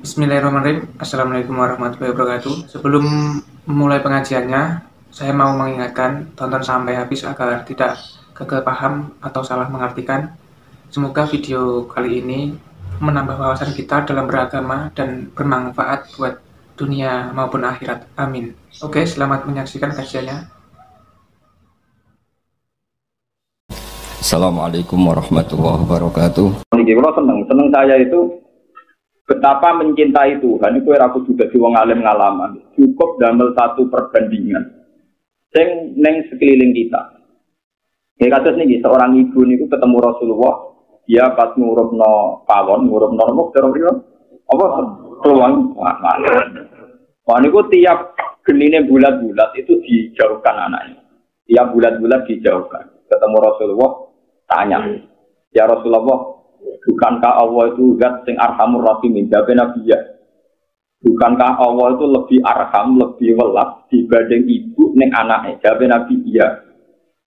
Bismillahirrahmanirrahim. Assalamualaikum warahmatullahi wabarakatuh. Sebelum memulai pengajiannya, saya mau mengingatkan tonton sampai habis agar tidak gagal paham atau salah mengartikan. Semoga video kali ini menambah wawasan kita dalam beragama dan bermanfaat buat dunia maupun akhirat. Amin. Oke, selamat menyaksikan kajiannya. Assalamualaikum warahmatullahi wabarakatuh. Kalau seneng saya itu betapa mencintai Tuhan itu aku juga di wong alim ngalaman. Cukup damel satu perbandingan. Sing neng sekeliling kita. Kayak kasus nih, seorang ibu niku ketemu Rasulullah, dia pas ngurupno pawon, ngurupno remuk terus apa peluang mana. Wah niku tiap genine bulat-bulat itu dijauhkan anaknya. Tiap bulat-bulat dijauhkan. Ketemu Rasulullah, tanya, ya Rasulullah, bukankah Allah itu zat sing arhamur rahimin? Jawab Nabi ya. Bukankah Allah itu lebih arham, lebih welas dibanding ibu ning anaknya? Jawab Nabi iya.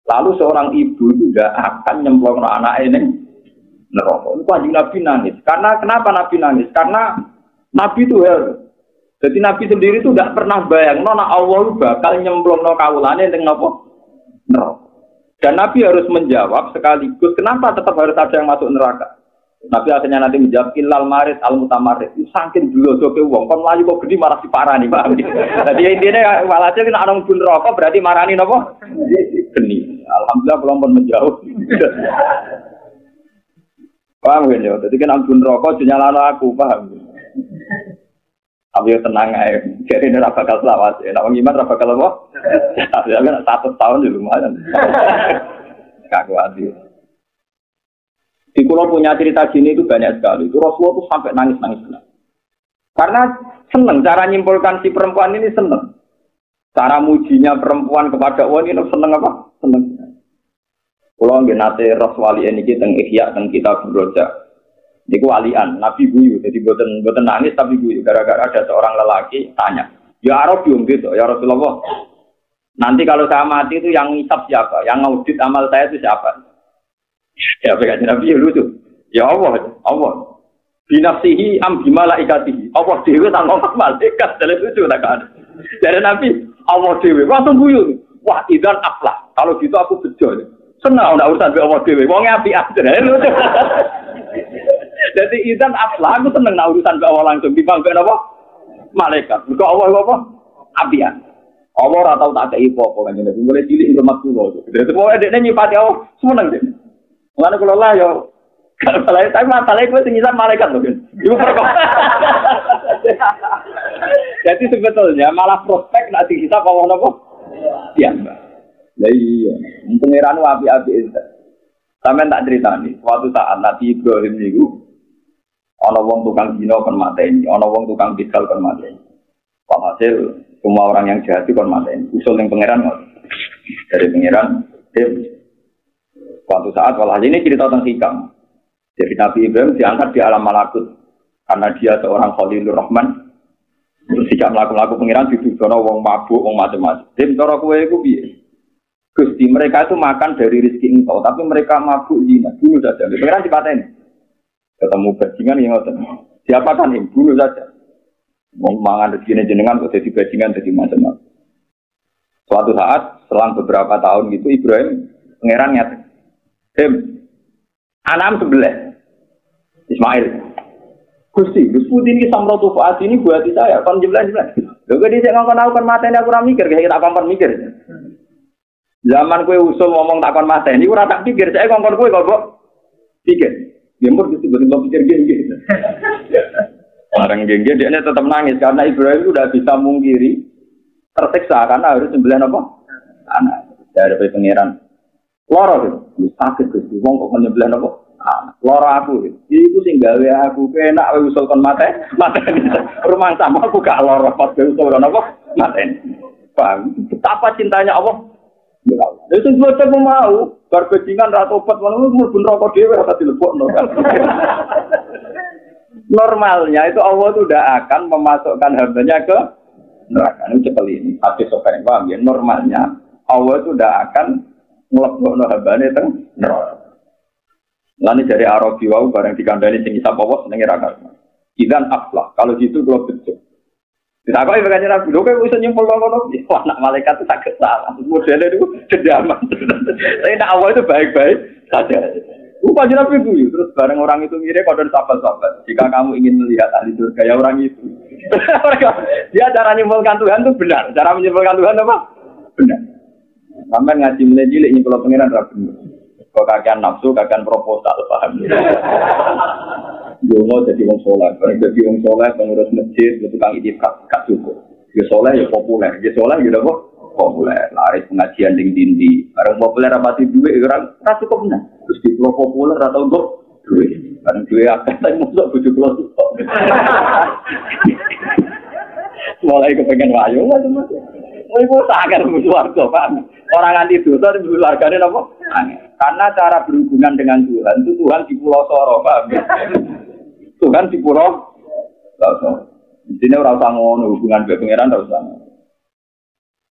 Lalu seorang ibu itu tidak akan nyemplung anaknya ning neraka. Itu kanjeng Nabi nangis. Karena kenapa Nabi nangis? Karena Nabi itu hal. Jadi Nabi sendiri itu tidak pernah bayang, nona Allah bakal nyemplung kawulane ning napa? Neraka. Dan Nabi harus menjawab sekaligus kenapa tetap harus ada yang masuk neraka. Nabi akhirnya nanti menjawab ilal marid al mutamarid. Saking dulu doke wong kon mlayu kok gede marah diparani, paham. Jadi intine walhasil nek ana mlebu neraka berarti marani napa? Geni. Alhamdulillah kula pun menjauh. Paham ya? Jadi kan mlebu neraka dinyalano aku, paham. Tapi tenang aja, jadi ini ora bakal selawat. Nek wong iman ora bakal apa? Ya kan 100 tahun ya lumayan. Kaku adil. Di Kulo punya cerita gini itu banyak sekali. Itu Rasulullah itu sampai nangis-nangis. Karena seneng cara nyimpulkan si perempuan ini seneng. Cara mujinya perempuan kepada wanita ini seneng apa? Seneng. Kulo nggih nate Rasulullah ini kita Ihya teng kita Roja. Niku walian, Nabi guyu, jadi boten nangis tapi guyu. Gara-gara ada seorang lelaki tanya, ya Arab gitu, ya Rasulullah. Nanti kalau saya mati itu yang ngisap siapa? Yang ngaudit amal saya itu siapa? Ya berkata Nabi ya lucu. Ya Allah. Binafsihi am bimalaikatihi. Allah dewe sama malaikat dalam lucu tak ada. Jadi Nabi Allah dewe langsung guyu. Wah idan aflah. Kalau gitu aku bejo. Senang nak urusan Allah dewe. Wongnya api aja. Lucu. Jadi idan aflah aku seneng nak urusan Allah langsung dibanggakan apa? Malaikat. Mergo Allah apa? Apian. Allah ora tau tak kei apa kan jenenge. Mulai cilik rumah kula. Dadi pokoke dekne nyipati Allah seneng dene. Mulane kula lah yo tapi masalahnya gue tinggal malaikat loh kan. Ibu perkara. Jadi sebetulnya malah prospek nanti kita kalau nopo. Iya mbak. Iya. Pengiran api-api itu. Sampai tak cerita nih. Suatu saat Nabi Ibrahim itu, ono wong tukang zina kon mateni, ono wong tukang bidal kon mateni. Hasil semua orang yang jahat itu kon mateni. Usul yang pengiran dari pengiran. Suatu saat walau ini cerita tentang hikam. Jadi Nabi Ibrahim diangkat di alam malakut karena dia seorang Khalilur Rahman. Terus jika melakukan pengiran dituduhno wong mabuk, wong macam-macam. Dem cara kowe iku piye? Gusti mereka itu makan dari rezeki engkau, tapi mereka mabuk zina. Bunuh saja. Pengiran dipateni. Ketemu bajingan yang ngoten. Diapakan ini? Bunuh saja. Wong mangan rezekine jenengan kok dadi bajingan dadi macam-macam. Suatu saat selang beberapa tahun gitu Ibrahim pengiran nyata. Anam sebelah Ismail. Gusti ini samrotu faat ini buat saya. Kon jelas. Lho kok dhisik ngongkon aku kon mateni aku ora mikir, kayak tak kon mikir. Zaman kowe usul ngomong tak kon mateni ora tak pikir, saya ngongkon kowe kok pikir. Gembur Gusti boten pikir gini. Orang gengge dia tetap nangis karena Ibrahim itu udah bisa mungkiri tersiksa karena harus sembilan apa? Anak dari pangeran. Loro itu sakit Gusti wong kok menyembelih apa? Loro aku itu sing gawe aku penak wae usul kon mateni. Rumah sama aku gak loro pas usul kon apa? Mateni. Paham? Betapa cintanya Allah. Ya sing bocah mau bar bajingan ra tobat malah mlebu neraka dhewe ora dilebokno. Normalnya itu Allah itu udah akan memasukkan hambanya ke neraka. Ini cekel ini. Hadis sopan paham ya. Normalnya Allah itu udah akan ngelebokno hambane teng neraka. Lan dari Arabi wau bareng dikandani sing isap apa senenge ra karuan. Idan aflah. Kalau gitu kalau betul. Kita kok ibaratnya Nabi, lo kayak bisa nyimpul loh, wah nak malaikat itu sakit salah. Modelnya itu kedaman. Tapi nak awal itu baik-baik saja. Lupa aja Nabi itu, terus bareng orang itu mirip kode sahabat-sahabat. Jika kamu ingin melihat ahli surga ya orang itu. Dia cara nyimpulkan Tuhan itu benar. Cara menyimpulkan Tuhan apa? Benar. Sampai ngaji mulai cilik nyimpul pengiran Rabi. Kok kakean nafsu, kakean proposal, paham? Yo mau jadi wong soleh, jadi wong soleh pengurus masjid, tukang itikaf, gak cukup. Yo soleh ya populer, yo soleh gitu kok populer. Laris pengajian dindi, orang populer apa sih duit orang rasa cukup benar. Terus di pulau populer atau untuk duit, karena duit akan saya masuk bujuk pulau itu. Mulai kepengen wayo macam-macam. Mau ibu sakar muswarga, Pak. Orang anti dosa di keluarganya apa? Karena cara berhubungan dengan Tuhan itu Tuhan di Pulau Soro, Pak. Tuhan di Pulau Soro. Di sini orang sangon hubungan dengan pangeran orang sangon.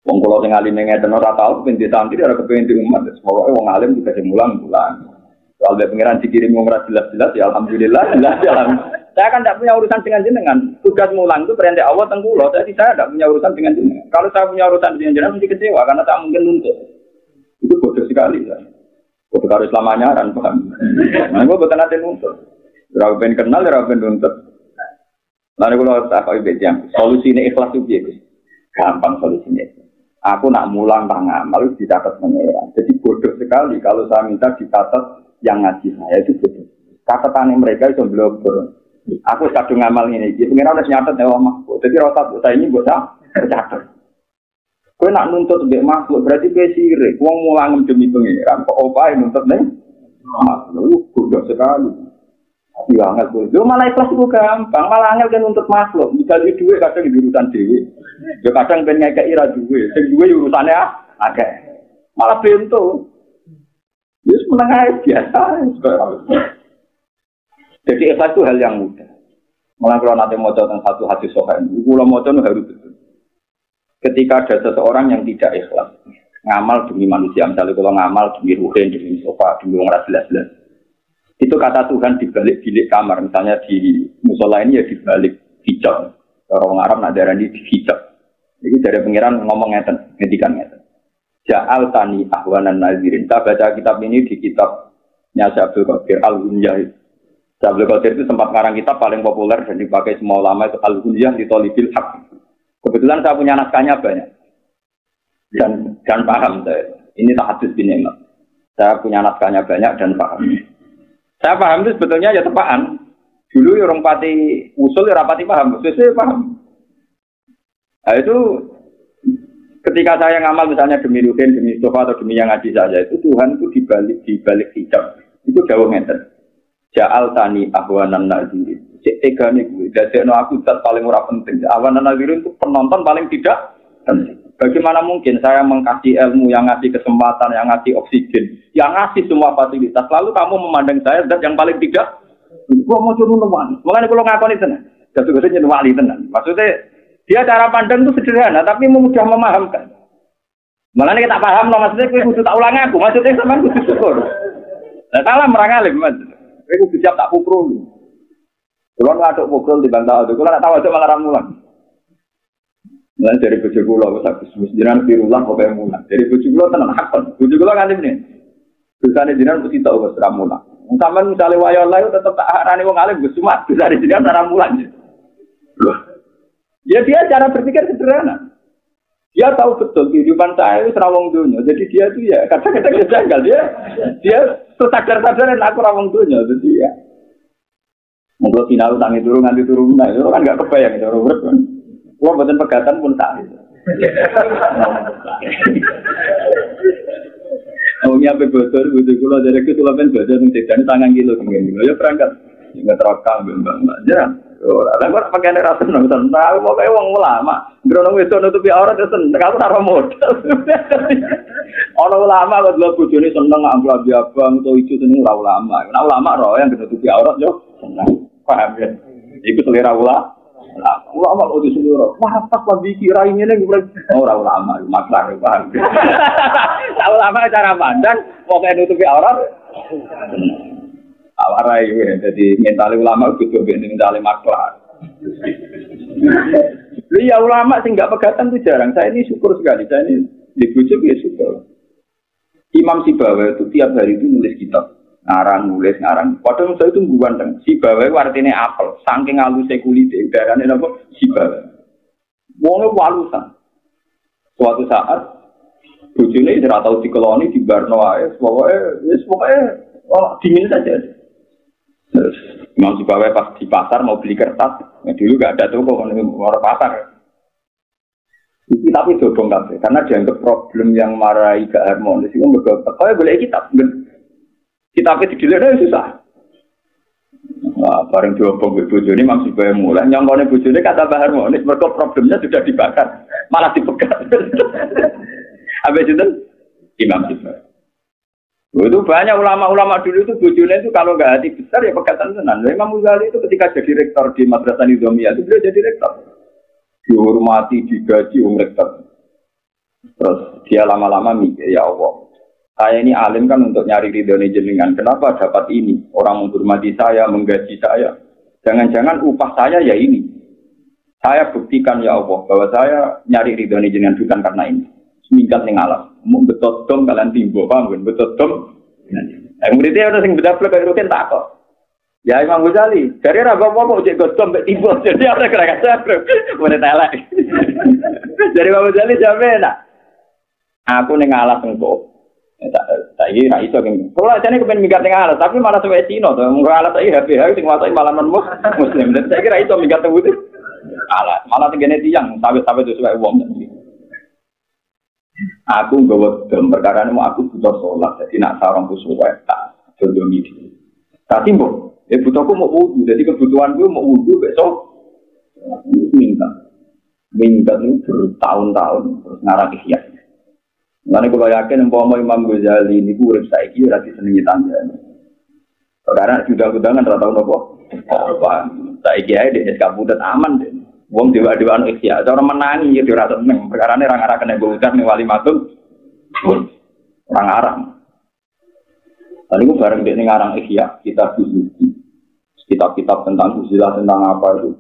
Wong pulau sing alim ngeten ora tau pengen santri ora kepengin di umat. Pokoke wong alim juga mulang-mulang. Soal pangeran dikirim wong ora jelas-jelas ya alhamdulillah, jelas ya alhamdulillah. Saya kan tidak punya urusan dengan jenengan. Tugas mulang itu perintah Allah teng kula. Jadi saya tidak punya urusan dengan jenengan. Kalau saya punya urusan dengan jenengan mesti kecewa karena tak mungkin nuntut. Itu bodoh sekali ya. Bodoh karo selamanya kan paham. Nah, gue bukan ada nuntut. Ora ben kenal, ora ben nuntut. Lalu kalau tak kau yang solusinya ikhlas itu biasa. Gampang solusinya. Aku nak mulang tangan, malu dicatat pangeran. Jadi bodoh sekali kalau saya minta dicatat yang ngaji saya itu bodoh. Catatan mereka itu belum. Aku kadung ngamal ini, pengiran udah nyatet ya makhluk. Jadi rasa saya ini buat catat. Kau nak nuntut sebagai makhluk berarti kau sirik. Kau mulang demi pengiran, kok opai nuntut nih? Makhluk bodoh sekali. Tapi angel tuh, malah ikhlas itu gampang. Malah angel kan nuntut makhluk. Misalnya duit kadang di urusan dewi, ya kadang pengen ngekei ira duit. Sing duit urusannya agak malah bento. Ya menengah biasa. Jadi ikhlas itu hal yang mudah. Malah kalau nanti mau tentang satu hadis sohail, kalau mau tentang harus betul. Ketika ada seseorang yang tidak ikhlas, ngamal demi manusia, misalnya kalau ngamal demi ruhin, demi sofa, demi orang jelas-jelas, itu kata Tuhan di balik bilik kamar, misalnya di musola ini ya di balik hijab. Orang Arab nak darah ini di hijab. Jadi dari pengiran ngomong ngeten, ngedikan ngeten. Ja'al tani ahwanan nazirin. Saya baca kitab ini di kitabnya Syabdul Qadir Al-Hunyah. Syabdul Qadir itu sempat ngarang kitab paling populer dan dipakai semua ulama itu Al-Hunyah di Tolibil Haq. Kebetulan saya punya naskahnya banyak dan paham saya. Ini tak hadis bin Imam. Saya punya naskahnya banyak dan paham. Saya paham itu sebetulnya ya tepaan. Dulu orang pati usul ya rapati paham, sesuai paham. Nah itu ketika saya ngamal misalnya demi Ruhin, demi Mustafa atau demi yang ngaji saja itu Tuhan itu di balik hijab itu jauh meter. Ja'al tani ahwanan nazirin. Cek tega nih gue. Dadekno aku dat paling ora penting. Ahwanan nazirin itu penonton paling tidak penting. Bagaimana mungkin saya mengkasih ilmu, yang ngasih kesempatan, yang ngasih oksigen, yang ngasih semua fasilitas, lalu kamu memandang saya zat yang paling tidak? Gua mau curun wali. Makanya kalau ngakoni tenan, jatuh-jatuh jadi wali tenan. Maksudnya dia cara pandang itu sederhana, tapi mudah memahamkan. Makanya kita paham, maksudnya kita kudu tak ulang aku, maksudnya sama kudu syukur. Nah, salah merang alim, maksudnya. Kita kudu siap tak pukul. Kalau ngaduk pukul di bantah itu, kalau nak tahu itu malah ramulan. Mulai dari bojo kula wis Agus jenengan firullah kok mulang. Dari bojo kula tenan hakon. Bojo kula nganti meneh. Dosane jenengan mesti tak wis ramulan. Sampeyan misale wayo Allah tetep tak arani wong alim Gus cuma dosane jenengan ramulan. Ya dia cara berpikir sederhana. Dia tahu betul kehidupan saya itu rawong dunia. Jadi dia tuh ya kadang-kadang janggal dia sadar-sadar aku rawong dunia jadi ya. Monggo final tangi turun nganti turun nah itu kan enggak kebayang itu urut kan. Wah, badan pegatan pun tak. Oh, ini apa bocor? Bocor kalau dari itu lapen bocor nanti dan tangan kilo kemudian ya berangkat. Nggak terakal, bang. Jarang. Orang orang pakai rasa senang, senang. Mau kayak uang ulama. Beronong itu nutupi aurat itu senang. Kamu naruh modal. Orang ulama kalau dua bocor ini senang ambil abang atau itu senang ulama. Nah ulama roh yang nutupi aurat yo senang. Paham ya? Ikut selera ulama. Ulama kalau disuruh, wah tak lebih kira ini nih orang ulama, maklar bang. Ulama cara pandang, mau kayak nutupi aurat, awarai, jadi mental ulama itu juga mental maklar. Ya ulama sih nggak pegatan tuh jarang. Saya ini syukur sekali. Saya ini di Bojo ya syukur. Imam Sibawa itu tiap hari itu nulis kitab. Nulis ngarang. Padahal saya itu ganteng. Sibawa itu artinya apel. Saking halusnya kulitnya. Udaranya apa? Sibawa. Wongnya walusan. Suatu saat bojone ora tau dikeloni di Barno ae, pokoknya dingin saja. Terus Imam Sibawa pas di pasar mau beli kertas, dulu gak ada toko orang pasar. Tapi dodong kabeh karena dianggap problem yang marai gak harmonis itu mergo kaya boleh kitab. Kitabnya didelok susah. Nah, bareng diobong ke bojone Imam Sibawa mulai nyongkone bojone kata harmonis mergo problemnya sudah dibakar, malah dipegat. Habis itu Imam Sibawa. Itu banyak ulama-ulama dulu itu bojone itu kalau nggak hati besar ya pegatan tenan. Imam Ghazali itu ketika jadi rektor di Madrasah Nizamiyah itu beliau jadi rektor. Dihormati, digaji rektor. Terus dia lama-lama mikir, ya Allah, saya ini alim kan untuk nyari ridhonya jenengan. Kenapa dapat ini? Orang menghormati saya, menggaji saya. Jangan-jangan upah saya ya ini. Saya buktikan ya Allah bahwa saya nyari ridhonya jenengan bukan karena ini. Minggat ning alam, mau betot dom kalian timbo, paham kan? Betot dom. Muridnya ada yang bedaplek kayak rutin tak kok. Ya Imam Ghazali, dari raga apa ujek godom mbek timbo, jadi apa kira kira bro, boleh telek. Dari Imam Ghazali jamin nak. Aku ning alas engko. Tak iki ra iso kan. Kalau jane kepen minggat ning alas, tapi malah suwe Cina to. Mung alas iki HP sing wasai malah non muslim. Dan saya kira iso minggat teng alas, malah tengene tiyang sawit-sawit sesuai wong. Aku nggawa dem perkara ini aku butuh sholat, jadi nak sarang kusuwe tak jodoh ini. Tapi mbok, butuhku mau wudu, jadi kebutuhanku mau wudu besok minta ini bertahun-tahun terus ngarang ihya. Karena kalau yakin umpama Imam Ghazali ini urip saiki ora disenengi tangga. Karena sudah-sudangan ora tau nopo. Apa saiki ae di SK Budet aman deh. Wong dewa-dewaan ikhya, cara menangi ya ora seneng. Perkarane ra ngarah kena bocah ning wali matung. Orang arang. Lalu itu bareng dia ngarang ikhya, kita buzuki. Kitab-kitab tentang uzilah, tentang apa itu.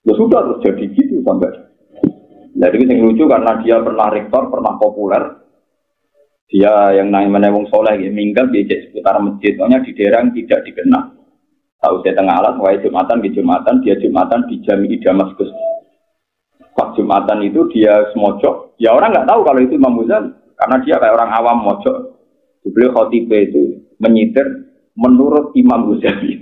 Ya sudah terus jadi gitu sampai. Jadi yang lucu karena dia pernah rektor, pernah populer. Dia yang namanya wong soleh, minggat di seputar masjid. Pokoknya di daerah yang tidak dikenal. Tahu saya tengah alat, wahai Jumatan, dia Jumatan di Jami' Damaskus. Pas Jumatan itu dia semojok. Ya orang nggak tahu kalau itu Imam Ghazali, karena dia kayak orang awam mojok. Beliau khotibah itu menyitir menurut Imam Ghazali.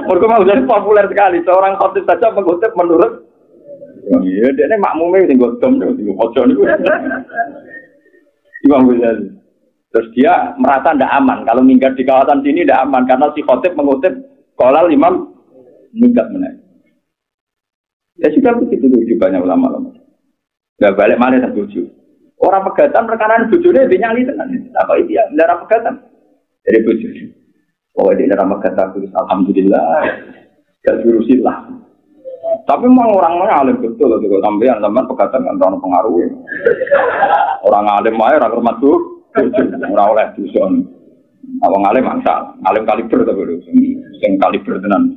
Menurut Imam Ghazali populer sekali. Seorang khotib saja mengutip menurut. Ya dia ini makmumnya yang godom, mojok itu. Imam Ghazali. Terus dia merasa tidak aman. Kalau minggat di kawasan sini tidak aman. Karena si khotib mengutip kolal imam minggat menaik. Ya sudah begitu di banyak ulama-ulama. Tidak balik mana yang tujuh. Orang pegatan perkataan bujurnya dia nyali tenan. Apa itu ya? Darah pegatan. Jadi bujur. Oh dia darah pegatan terus alhamdulillah. Gak jurusilah. Tapi memang orang-orang alim betul. Kalau sampean teman pegatan kan orang pengaruh. Orang alim aja orang hormat tuh. Ora oleh dusun. Awang alim mangsal, alim kaliber ta lho, sing kaliber tenan.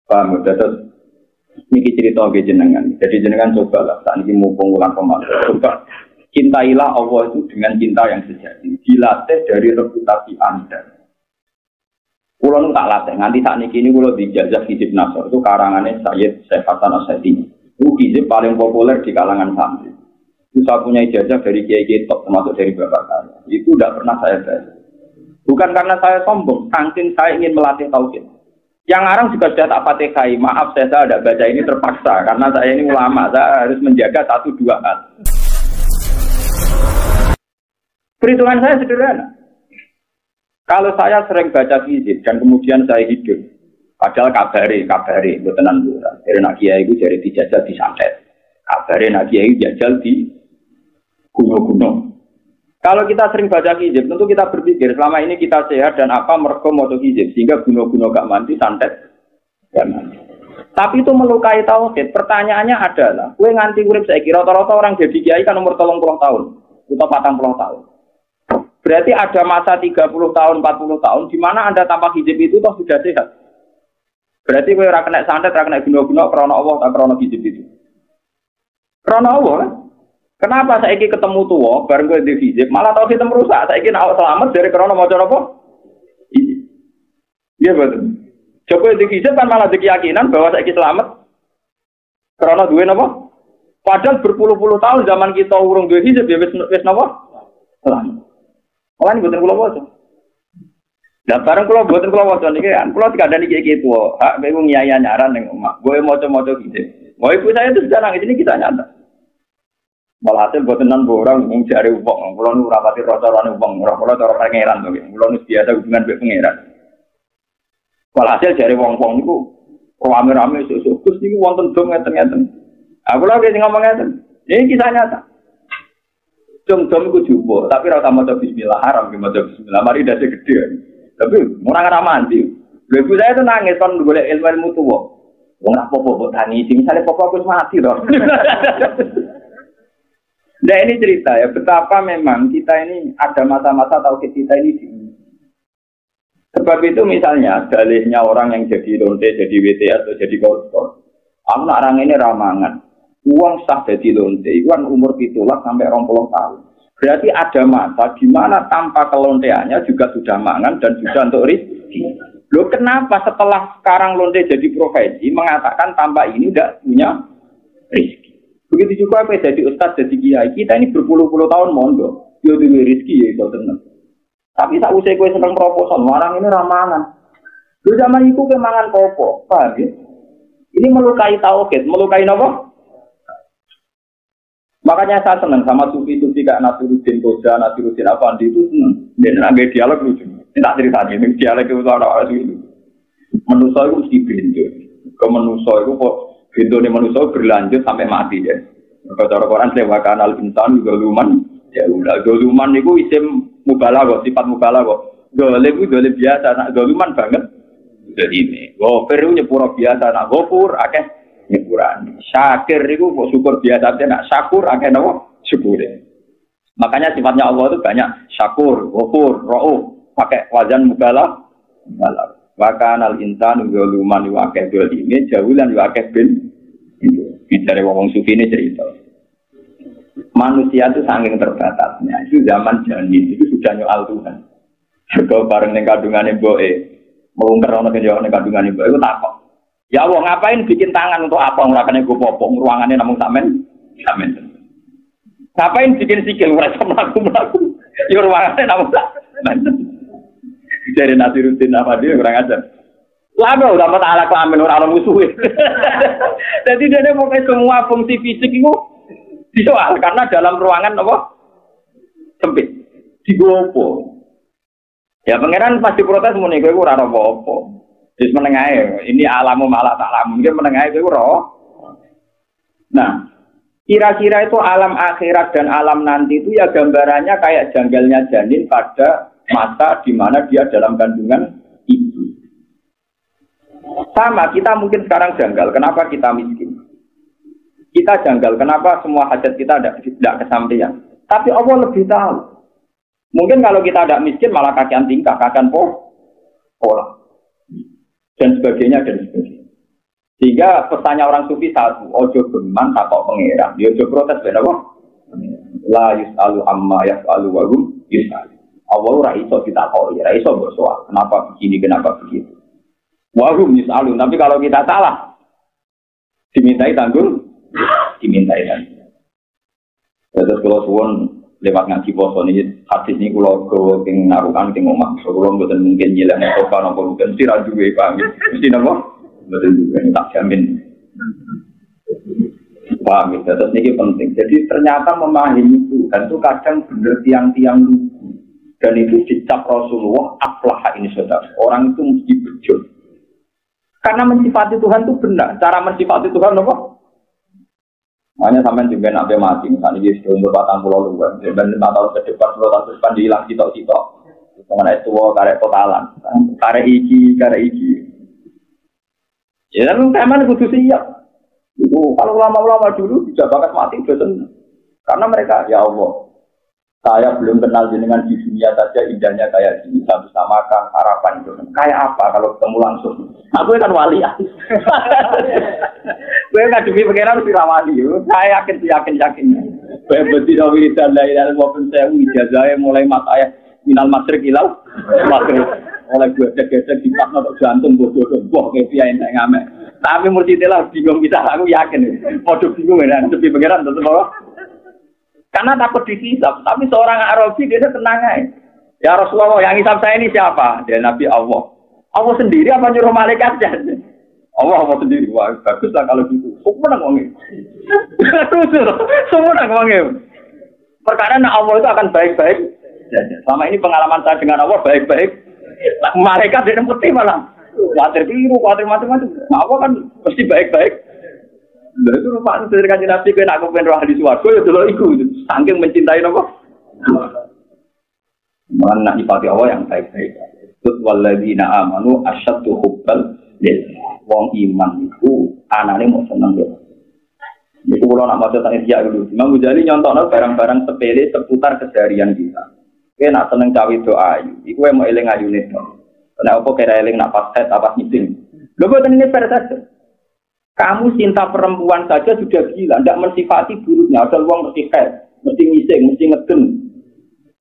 Paham terus niki cerita nggih jenengan. Jadi jenengan cobalah saat ini mumpung wulan Ramadan. Coba cintailah Allah itu dengan cinta yang sejati. Dilatih dari reputasi Anda. Kulo nu tak latih nganti saat niki kulo dijajah Hizib Nasr itu karangannya Sayyid Syekh Hasan Asy'ari. Itu hizib paling populer di kalangan santri. Saya punya ijazah dari kiai-kiai top, termasuk dari bapak saya. Itu tidak pernah saya baca. Bukan karena saya sombong, saking saya ingin melatih tauhid. Yang orang juga sudah tak fatihai. Maaf saya tidak baca ini terpaksa, karena saya ini ulama, saya harus menjaga 1-2 hal. Perhitungan saya sederhana. Kalau saya sering baca hizib dan kemudian saya hidup, padahal kabari, betenan bulan. Dari nak kiai itu jadi dijajal di santet. Kabari nak kiai jajal di gunung-gunung. Kalau kita sering baca hizib, tentu kita berpikir selama ini kita sehat dan apa mergo moto hizib sehingga gunung-gunung gak mandi santet gak mandi. Tapi itu melukai tauhid. Pertanyaannya adalah, kowe nganti urip saiki rata-rata orang jadi kiai kan umur 30 tahun atau 40 tahun. Berarti ada masa 30 tahun, 40 tahun di mana Anda tanpa hizib itu toh sudah sehat. Berarti kowe ora kena santet, ora kena guna-guna krana Allah ta krana hizib itu. Krana Allah kan? Kenapa saiki ketemu tuwa bareng kowe di hizib malah tau kita merusak. Saiki nek selamat dari krana maca apa? Iya betul. Coba di hizib kan malah keyakinan bahwa saiki selamat krana duwe napa? Padahal berpuluh-puluh tahun zaman kita urung duwe hizib ya wis napa? Selamat. Malah mboten kula waca. Lah bareng kula mboten kula waca niki kan kula dikandani iki tuwa. Hak kowe ngiyai nyaran ning omah. Kowe maca-maca hizib. Mau ibu saya itu sekarang ini kita nyata. Malah hasil buat tenan orang mencari uang, kalau nu rapati rocoran uang, kalau cara pangeran tuh, kalau nu biasa hubungan dengan pangeran. Malah hasil cari uang itu rame-rame susu, terus ini uang tentu ngeten. Aku lagi ngomong ngeten, ini kisah nyata. Dom itu jumbo, tapi rata macam Bismillah haram, macam Bismillah. Mari dah gede, tapi orang ramah nanti. Ibu saya itu nangis kan boleh ilmu tua. Wong apa-apa tani, misalnya papa aku mati loh. Nah ini cerita ya, betapa memang kita ini ada masa-masa tauhid kita ini di. Sebab itu misalnya dalihnya orang yang jadi lonte, jadi WT atau jadi koruptor. Aku nak orang ini ramangan, uang sah jadi lonte, uang umur 17 sampai 20 tahun. Berarti ada masa di mana tanpa kelonteannya juga sudah mangan dan juga untuk rezeki. Loh kenapa setelah sekarang lonte jadi profesi mengatakan tanpa ini tidak punya rezeki? Begitu juga apa jadi ustaz, jadi kiai. Kita ini berpuluh-puluh tahun mondok. Yo duwe rezeki ya iso tenang. Tapi sak usai kowe seneng proposal, warang ini ramangan. Lu zaman itu kemangan popo, paham ya? Ini melukai tauhid, melukai apa? Makanya saya senang sama sufi-sufi kayak Nasiruddin Toja, Nasiruddin Afandi itu senang. Dan agak dialog lucu. Tidak ceritanya, ini dialog itu ada itu. Manusia itu mesti berinjil. Ke manusia itu kok bintone manusia berlanjut sampai mati ya. Kalau cara Quran sewakan al-insan zaluman, ya udah zaluman itu isim mubalaghah, sifat mubalaghah. Zalim itu zalim biasa, nak zaluman banget. Jadi ini, ghafir itu nyepuro biasa, nak ghafur akeh nyepuran. Syakir itu syukur biasa, nak syakur akeh napa syukur. Makanya sifatnya Allah itu banyak syakur, ghafur, rauf, pakai wazan mubalaghah. Wakan al-insan zaluman wa akeh zalime jaulan wa akeh bin. Bicara wong sufi ini cerita. Manusia itu saking terbatasnya. Itu zaman janin itu sudah nyoal Tuhan. Kalau bareng ning kandungane mboke, melungker ana ning kandungane mboke itu takok. Ya Allah, ngapain bikin tangan untuk apa ngulakane go popok ruangane namung sampean? Ngapain bikin sikil ora iso mlaku-mlaku? Ya ruangane namung sampean. Dari Nasiruddin apa dia kurang ajar. Lama udah mata ala kelamin orang musuh. Jadi dia mau semua fungsi fisik itu disoal karena dalam ruangan apa sempit, digopo. Ya pangeran pasti protes mau nih gue ora apa-apa. Terus menengah ini alamu malah tak alam mungkin menengah gue roh. Nah, kira-kira itu alam akhirat dan alam nanti itu ya gambarannya kayak janggalnya janin pada masa di mana dia dalam kandungan ibu. Sama, kita mungkin sekarang janggal. Kenapa kita miskin? Kita janggal. Kenapa semua hajat kita tidak kesampaian? Tapi Allah lebih tahu. Mungkin kalau kita tidak miskin malah kakian tingkah, kakian pola. Dan sebagainya, dan sebagainya. Sehingga pesannya orang sufi satu, ojo geman takok pengeran. Dia ojo protes, benar kok? La yus'alu amma yas'alu wa hum yus'alu. Allah ora iso ditakoi, ora iso mbok soal. Kenapa begini, kenapa begitu? Wahum yus'alun, tapi kalau kita salah dimintai tanggung, dimintai tanggung. Terus kalau suwon lewat ngaji poso ini hadis ini kalau ke naruhan ke omah, kalau mboten mungkin nyelang sofa napa mungkin sira duwe paham. Mesti napa? Mboten duwe tak jamin. Paham, terus ini penting. Jadi ternyata memahami Tuhan itu kadang benar tiang-tiang lugu. Dan itu dicap Rasulullah aflaha ini saudara. Orang itu mesti bejo. Karena mensifati Tuhan itu benar. Cara mensifati Tuhan apa? Makanya sampai juga nabi mati. Misalnya dia sudah umur 40 luar. Dan 5 tahun ke depan, 10 tahun ke depan dihilang sitok-sitok. Mengenai tua, karek totalan. Karek iki. Ya kan teman kudu siap. Itu kalau ulama-ulama dulu tidak bakat mati, betul. Karena mereka, ya Allah. Saya belum kenal jenengan di dunia saja indahnya kayak gini. Saya bisa makan, sarapan itu. Kayak apa kalau ketemu langsung? Aku kan wali ya. Gue nggak demi pengeran si wali. Saya yakin. Berarti Nabi dan lain-lain maupun saya ijazahnya mulai matanya minal masrik ilau masrik. Oleh gue cek di pas untuk jantung bodoh kayak dia yang ngamek. Tapi murtidillah bingung kita. Aku yakin. Bodoh bingung ya. Demi pengeran tetap apa? Karena takut dihisab, tapi seorang Arabi dia tenang aja. Ya Rasulullah, yang hisab saya ini siapa? Dia Nabi Allah. Allah sendiri apa nyuruh malaikat aja? Allah sendiri. Wah, baguslah kalau gitu. Semua nak ngomongin. Semua nak ngomongin. Perkara Allah itu akan baik-baik. Selama ini pengalaman saya dengan Allah baik-baik. Malaikat dia putih malah. Khawatir biru, khawatir macam-macam. Allah kan mesti baik-baik. Lah itu rupanya dari kanjeng Nabi kena aku pengen roh di swarga ya delok iku saking mencintai napa. Mana nyifati Allah yang baik-baik. Tut walladzina amanu asyaddu hubbal lillah. Wong iman itu anane mau seneng ya. Itu kalau nak maca tanya dia dulu. Imam Ghazali nyontokno barang-barang sepele seputar keseharian kita. Kowe nak seneng cawe doa ayu, iku mau eling ayune to. Nek apa kira eling nak pas head apa meeting. Lho boten ini saja. Kamu cinta perempuan saja sudah gila, tidak mensifati buruknya. Ada uang mesti head, mesti ngising, mesti ngeden.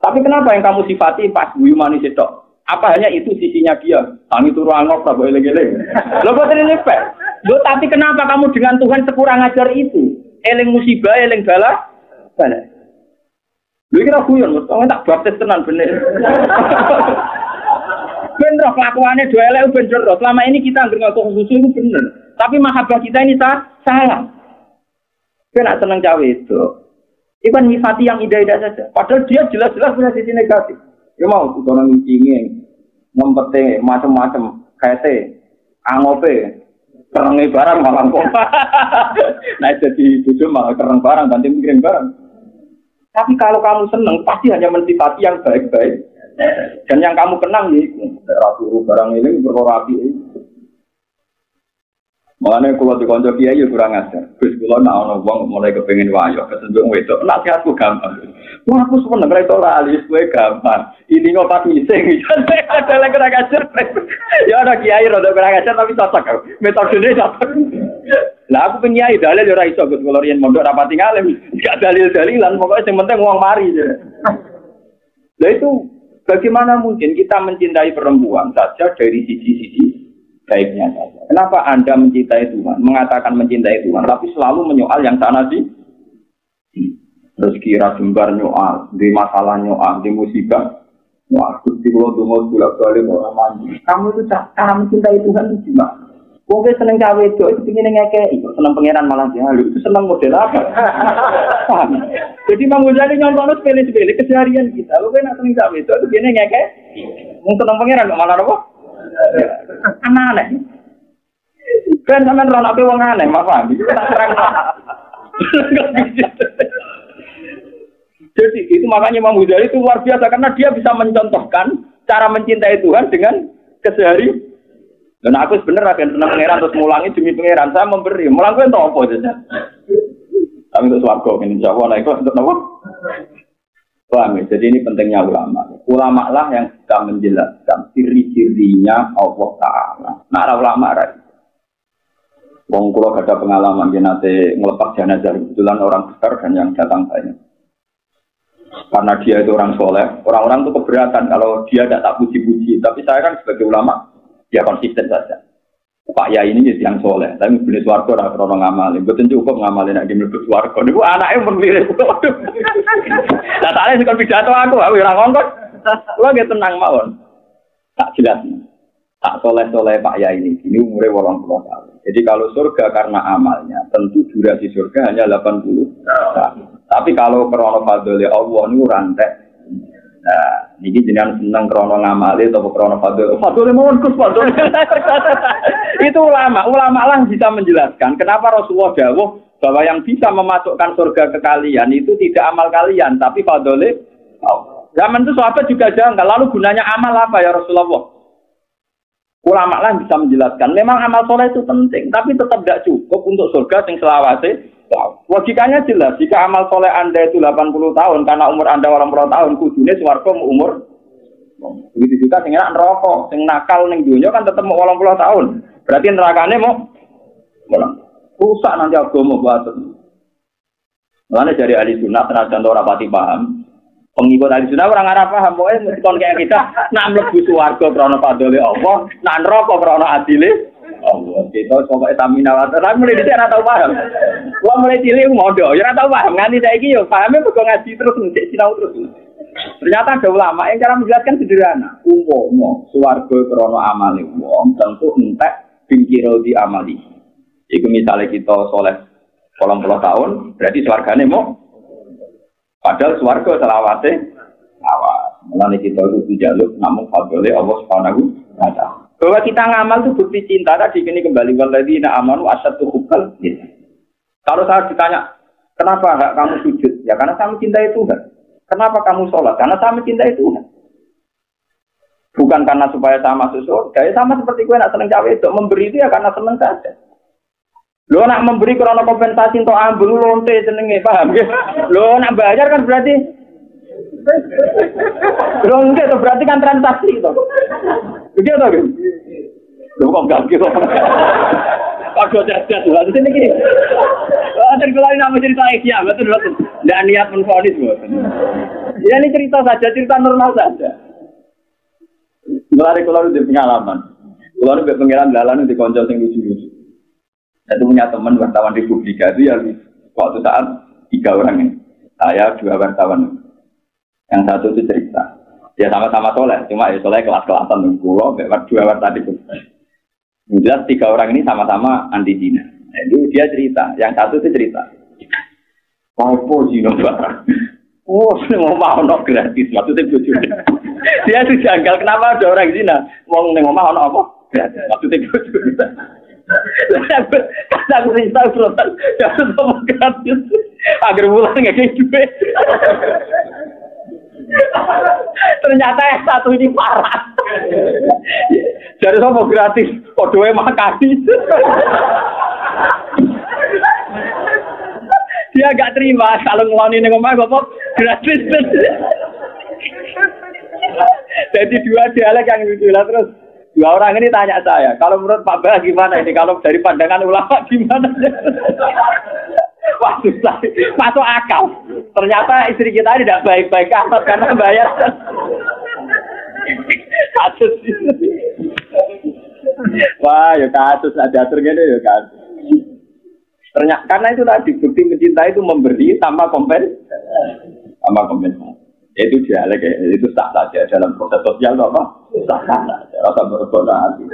Tapi kenapa yang kamu sifati pas guyu manis itu? Apa hanya itu sisinya dia? Tangi turu angok, tak boleh eling-eling. Lo buat ini fair. Lo tapi kenapa kamu dengan Tuhan sekurang ajar itu? Eling musibah, eling bala. Lo kira guyon, kamu tak baptis tenan bener. Bener kelakuannya dua elek bener. Selama ini kita nggak ngaku susu itu bener. Tapi mahabbah kita ini salah. Kena senang cawe itu. Itu kan nyifati yang indah-indah saja. Padahal dia jelas-jelas punya sisi negatif. Dia mau orang ngicingin, ngempete, macam-macam, kaite, angope, kerengi barang malah kok. Nah jadi jujur malah kereng barang, ganti mikirin barang. Tapi kalau kamu senang, pasti hanya mensifati yang baik-baik. Dan yang kamu kenang nih, ratu barang ini berkorapi. Makanya kalau di konco kiai ya kurang ajar. Terus kalau nak orang uang mulai kepengen wayo, kesenjuk wedok, nasihatku gampang. Wah aku sebenarnya itu lalis, gue gampang. Ini ngopat mising, ada lagi kurang ajar. Ya ada kiai rada kurang ajar tapi cocok. Metodenya cocok. Lah aku pengiai dalil ora iso Gus kalau riyen mondok rapati ngalim, gak dalil-dalilan, pokoknya yang penting uang mari. Lah itu bagaimana mungkin kita mencintai perempuan saja dari sisi-sisi baiknya saja. Kenapa Anda mencintai Tuhan, mengatakan mencintai Tuhan, tapi selalu menyoal yang sana sih? Terus kira jembar nyoal, di masalah nyoal, di musibah. Wah, Gusti kula donga bolak-balik ora mandi. Kamu itu cara mencintai Tuhan itu gimana? Wong seneng cawe itu pengin ngekeki, seneng pangeran malah dihalu. Itu seneng model apa? Paham? Jadi Mang Ghazali nyontono sepele-sepele keseharian kita. Lu kan seneng cawe itu pengin ngekeki. Wong seneng pangeran kok malah apa? Aneh. Kan sampean ora ana wong aneh, Mas paham? Iki tak terang. Jadi itu makanya Imam Ghazali itu luar biasa karena dia bisa mencontohkan cara mencintai Tuhan dengan kesehari. Dan aku sebenarnya akan senang pangeran terus mulangi demi pangeran saya memberi. Mulang itu apa saja. Kami untuk swarga ini insya Allah naik untuk apa? Paham ya? Jadi ini pentingnya ulama. Ulama lah yang bisa menjelaskan ciri-cirinya Allah Ta'ala. Nah ulama rai. Wong kula ada pengalaman dia nanti ngelepas jenazah kebetulan orang besar dan yang datang banyak. Karena dia itu orang soleh, orang-orang itu keberatan kalau dia tidak tak puji-puji. Tapi saya kan sebagai ulama, dia konsisten saja. Pak Yai ini yang soleh, tapi beli suarga orang krono ngamalin. Betul cukup ngamalin lagi mlebu suarga. Niku anaknya memilih. Lah tak sing pidato aku ora ngongkon. Kulo nggih tenang mawon. Tak jelas. Tak soleh-soleh Pak Yai ini umure 80 tahun. Jadi kalau surga karena amalnya, tentu durasi surga hanya 80 tahun. Tapi kalau krono fadhole Allah niku rantek. Nah, niki jenengan seneng krono ngamali atau krono fadhole. Fadhole mohon Gus fadhole. Itu ulama lah bisa menjelaskan kenapa Rasulullah dawuh bahwa yang bisa memasukkan surga ke kalian itu tidak amal kalian, tapi fadhole Allah. Zaman itu sahabat juga janggal, lalu gunanya amal apa ya Rasulullah? Ulama lah bisa menjelaskan. Memang amal soleh itu penting, tapi tetap tidak cukup untuk surga sing selawase Logikanya jelas, jika amal soleh Anda itu 80 tahun, karena umur Anda 80 tahun, kudune swarga umur begitu juga sing enak neraka, sing nakal ning dunya kan tetep mau 80 tahun. Berarti nerakane mau rusak nanti agama banget. Mulane dari ahli sunnah senajan ora pati paham. Pengikut ahli sunnah ora ngarep paham, pokoke mesti kon kayak kita nak mlebu swarga krana fadhole Allah, nak neraka krana adile Allah. Kita pokoke tamina wa ta mulai dhisik ora tau paham. Wong mulai cilik modho, ya ora tau paham nganti saiki yo pahame mergo ngaji terus ngecek sinau terus. Ternyata ada ulama yang cara menjelaskan sederhana. Umpama swarga krana amale wong tentu entek pinkiro di amali. Iku misalnya kita soleh 80 tahun, berarti swargane mau. Padahal swarga selawase awas. Mulane kita kudu jaluk namung fadhole Allah Subhanahu wa taala. Bahwa kita ngamal itu bukti cinta tadi ini kembali walladzina amanu asyaddu hubbal. Kalau saya ditanya, kenapa kamu sujud? Ya karena kamu cintai Tuhan. Kenapa kamu sholat? Karena saya mencintai Tuhan. Bukan karena supaya saya masuk surga. Ya sama seperti gue nak seneng cawe itu. Memberi itu ya karena seneng saja. Lo nak memberi karena kompensasi untuk ambil lonte senengnya, paham ya? Lo nak bayar kan berarti lo enggak itu berarti kan transaksi itu. Begitu kan? Lo kok enggak gitu? Kau cerdas lah. Terus ini gini. Tergolong nama cerita Asia, betul. Tidak niat menfonis, ya ini cerita saja, cerita normal saja. Mulai kalau udah pengalaman, kalau udah pengiran lalan di konco yang lucu-lucu. Saya punya teman wartawan Republika itu yang waktu saat 3 orang ini, saya 2 wartawan. Yang satu itu cerita, ya sama-sama soleh, cuma ya soleh kelas-kelasan pulau, 2 wartawan itu. Jelas 3 orang ini sama-sama anti Cina. Jadi dia cerita, yang satu itu cerita. Apa Cina barang? Oh, ngomong ono gratis, maksudnya bojone. Dia tuh janggal kenapa ada orang Cina ngomong ning omah ono apa? Gratis, maksudnya bojone. Kata aku cerita protes, jangan ngomong gratis. Agar bulan nggak kayak duit. Ternyata yang satu ini parah. Jadi sama gratis, kodoe makasih. Dia gak terima kalau ngeloni ning omah kok gratis. Jadi 2 dialek yang lucu lah terus 2 orang ini tanya saya, kalau menurut Pak Bah gimana ini? Kalau dari pandangan ulama gimana? Wah susah, masuk akal. Ternyata istri kita tidak baik-baik amat karena bayar. Kasus ini. Wah, ya kasus ada atur gini ya kasus. Ternyata karena itu tadi bukti mencintai itu memberi tanpa kompensasi. Itu dialek itu sah saja dalam proses sosial apa? Sah saja. Rasa berbohong.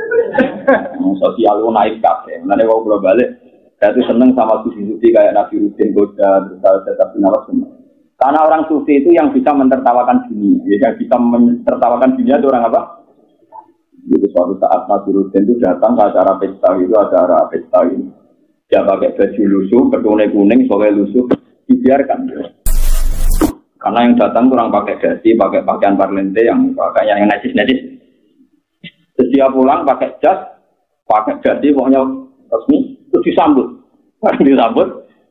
Sosial itu naik kafe. Nanti kalau pulau balik, saya tuh seneng sama sufi-sufi kayak Nabi Rudin Goda, tetap Nawas semua. Karena orang sufi itu yang bisa mentertawakan dunia. Yang bisa mentertawakan dunia itu orang apa? Jadi suatu saat Nabi Rudin itu datang ke acara pesta ini. Dia pakai baju lusuh, kedone kuning, soalnya lusuh, dibiarkan. Karena yang datang kurang pakai dasi, pakai pakaian parlente yang pakaian yang najis-najis. Terus dia pulang pakai jas, pakai dasi, pokoknya resmi, terus disambut.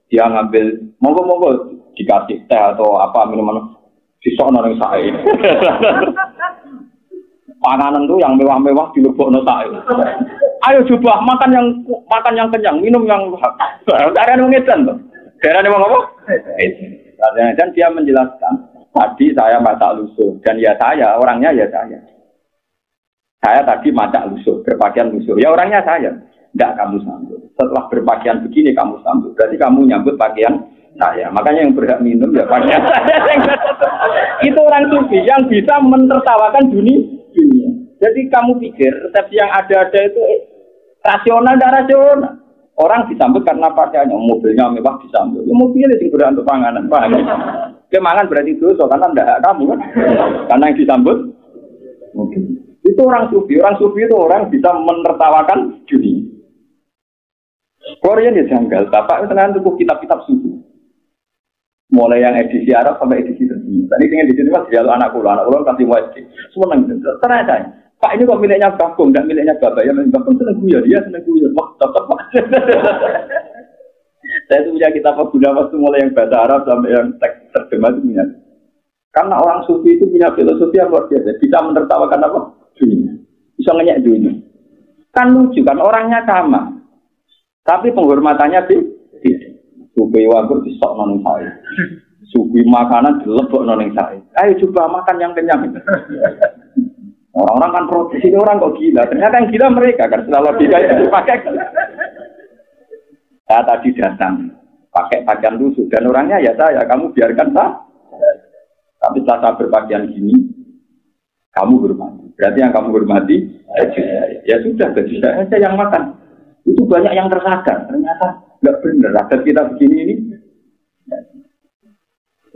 Dia ngambil, monggo-monggo dikasih teh atau apa minuman, disokno ning sae. Panganan tuh yang mewah-mewah dilebokno sae. Ayo coba makan yang kenyang, minum yang darah mengedan tuh. Darah wong apa? Dan dia menjelaskan, tadi saya masak lusuh dan ya saya, orangnya ya saya. Saya tadi masak lusuh, berpakaian lusuh. Ya orangnya saya. Enggak kamu sambut. Setelah berpakaian begini kamu sambut. Berarti kamu nyambut pakaian saya. Makanya yang berhak minum ya pakaian saya. Itu orang sufi yang bisa mentertawakan dunia. Jadi kamu pikir resepsi yang ada itu rasional dan rasional. Orang disambut karena pakaiannya, mobilnya mewah disambut. Ya mobilnya sih berhak untuk panganan. Kemangan berarti dosa karena tidak kamu kan. Karena yang disambut mobil. Itu orang sufi. Orang sufi itu orang bisa menertawakan dunia. Korea dia janggal. Bapak itu tuku kitab-kitab sufi. Mulai yang edisi Arab sampai edisi terjadi. Tadi dengan di sini mas dialog anak pulau kasih wajib. Semua nang ternyata. Pak ini kok miliknya Bagong, tidak miliknya Bapak. Ya Bagong seneng guyon, dia seneng guyon. Wah, tetap. Saya itu punya kitab Guna Mas mulai yang bahasa Arab sampai yang teks terjemah itu punya. Karena orang sufi itu punya filosofi yang luar biasa. Bisa menertawakan apa? Dunia. Bisa ngeyak dunia. Kan lucu kan orangnya sama. Tapi penghormatannya tidak. Sufi wagur disok noning saya. Sufi makanan dilebok noning saya. Ayo coba makan yang kenyang. Orang-orang kan protes ini orang kok gila. Ternyata yang gila mereka kan. Setelah logika itu dipakai. Saya tadi datang. Pakai pakaian lusuh. Dan orangnya ya saya. Kamu biarkan saya. Tapi setelah saya berpakaian gini, kamu hormati. Berarti yang kamu hormati, ya sudah, baju saya yang makan. Itu banyak yang tersadar. Ternyata nggak benar. Adat kita begini ini.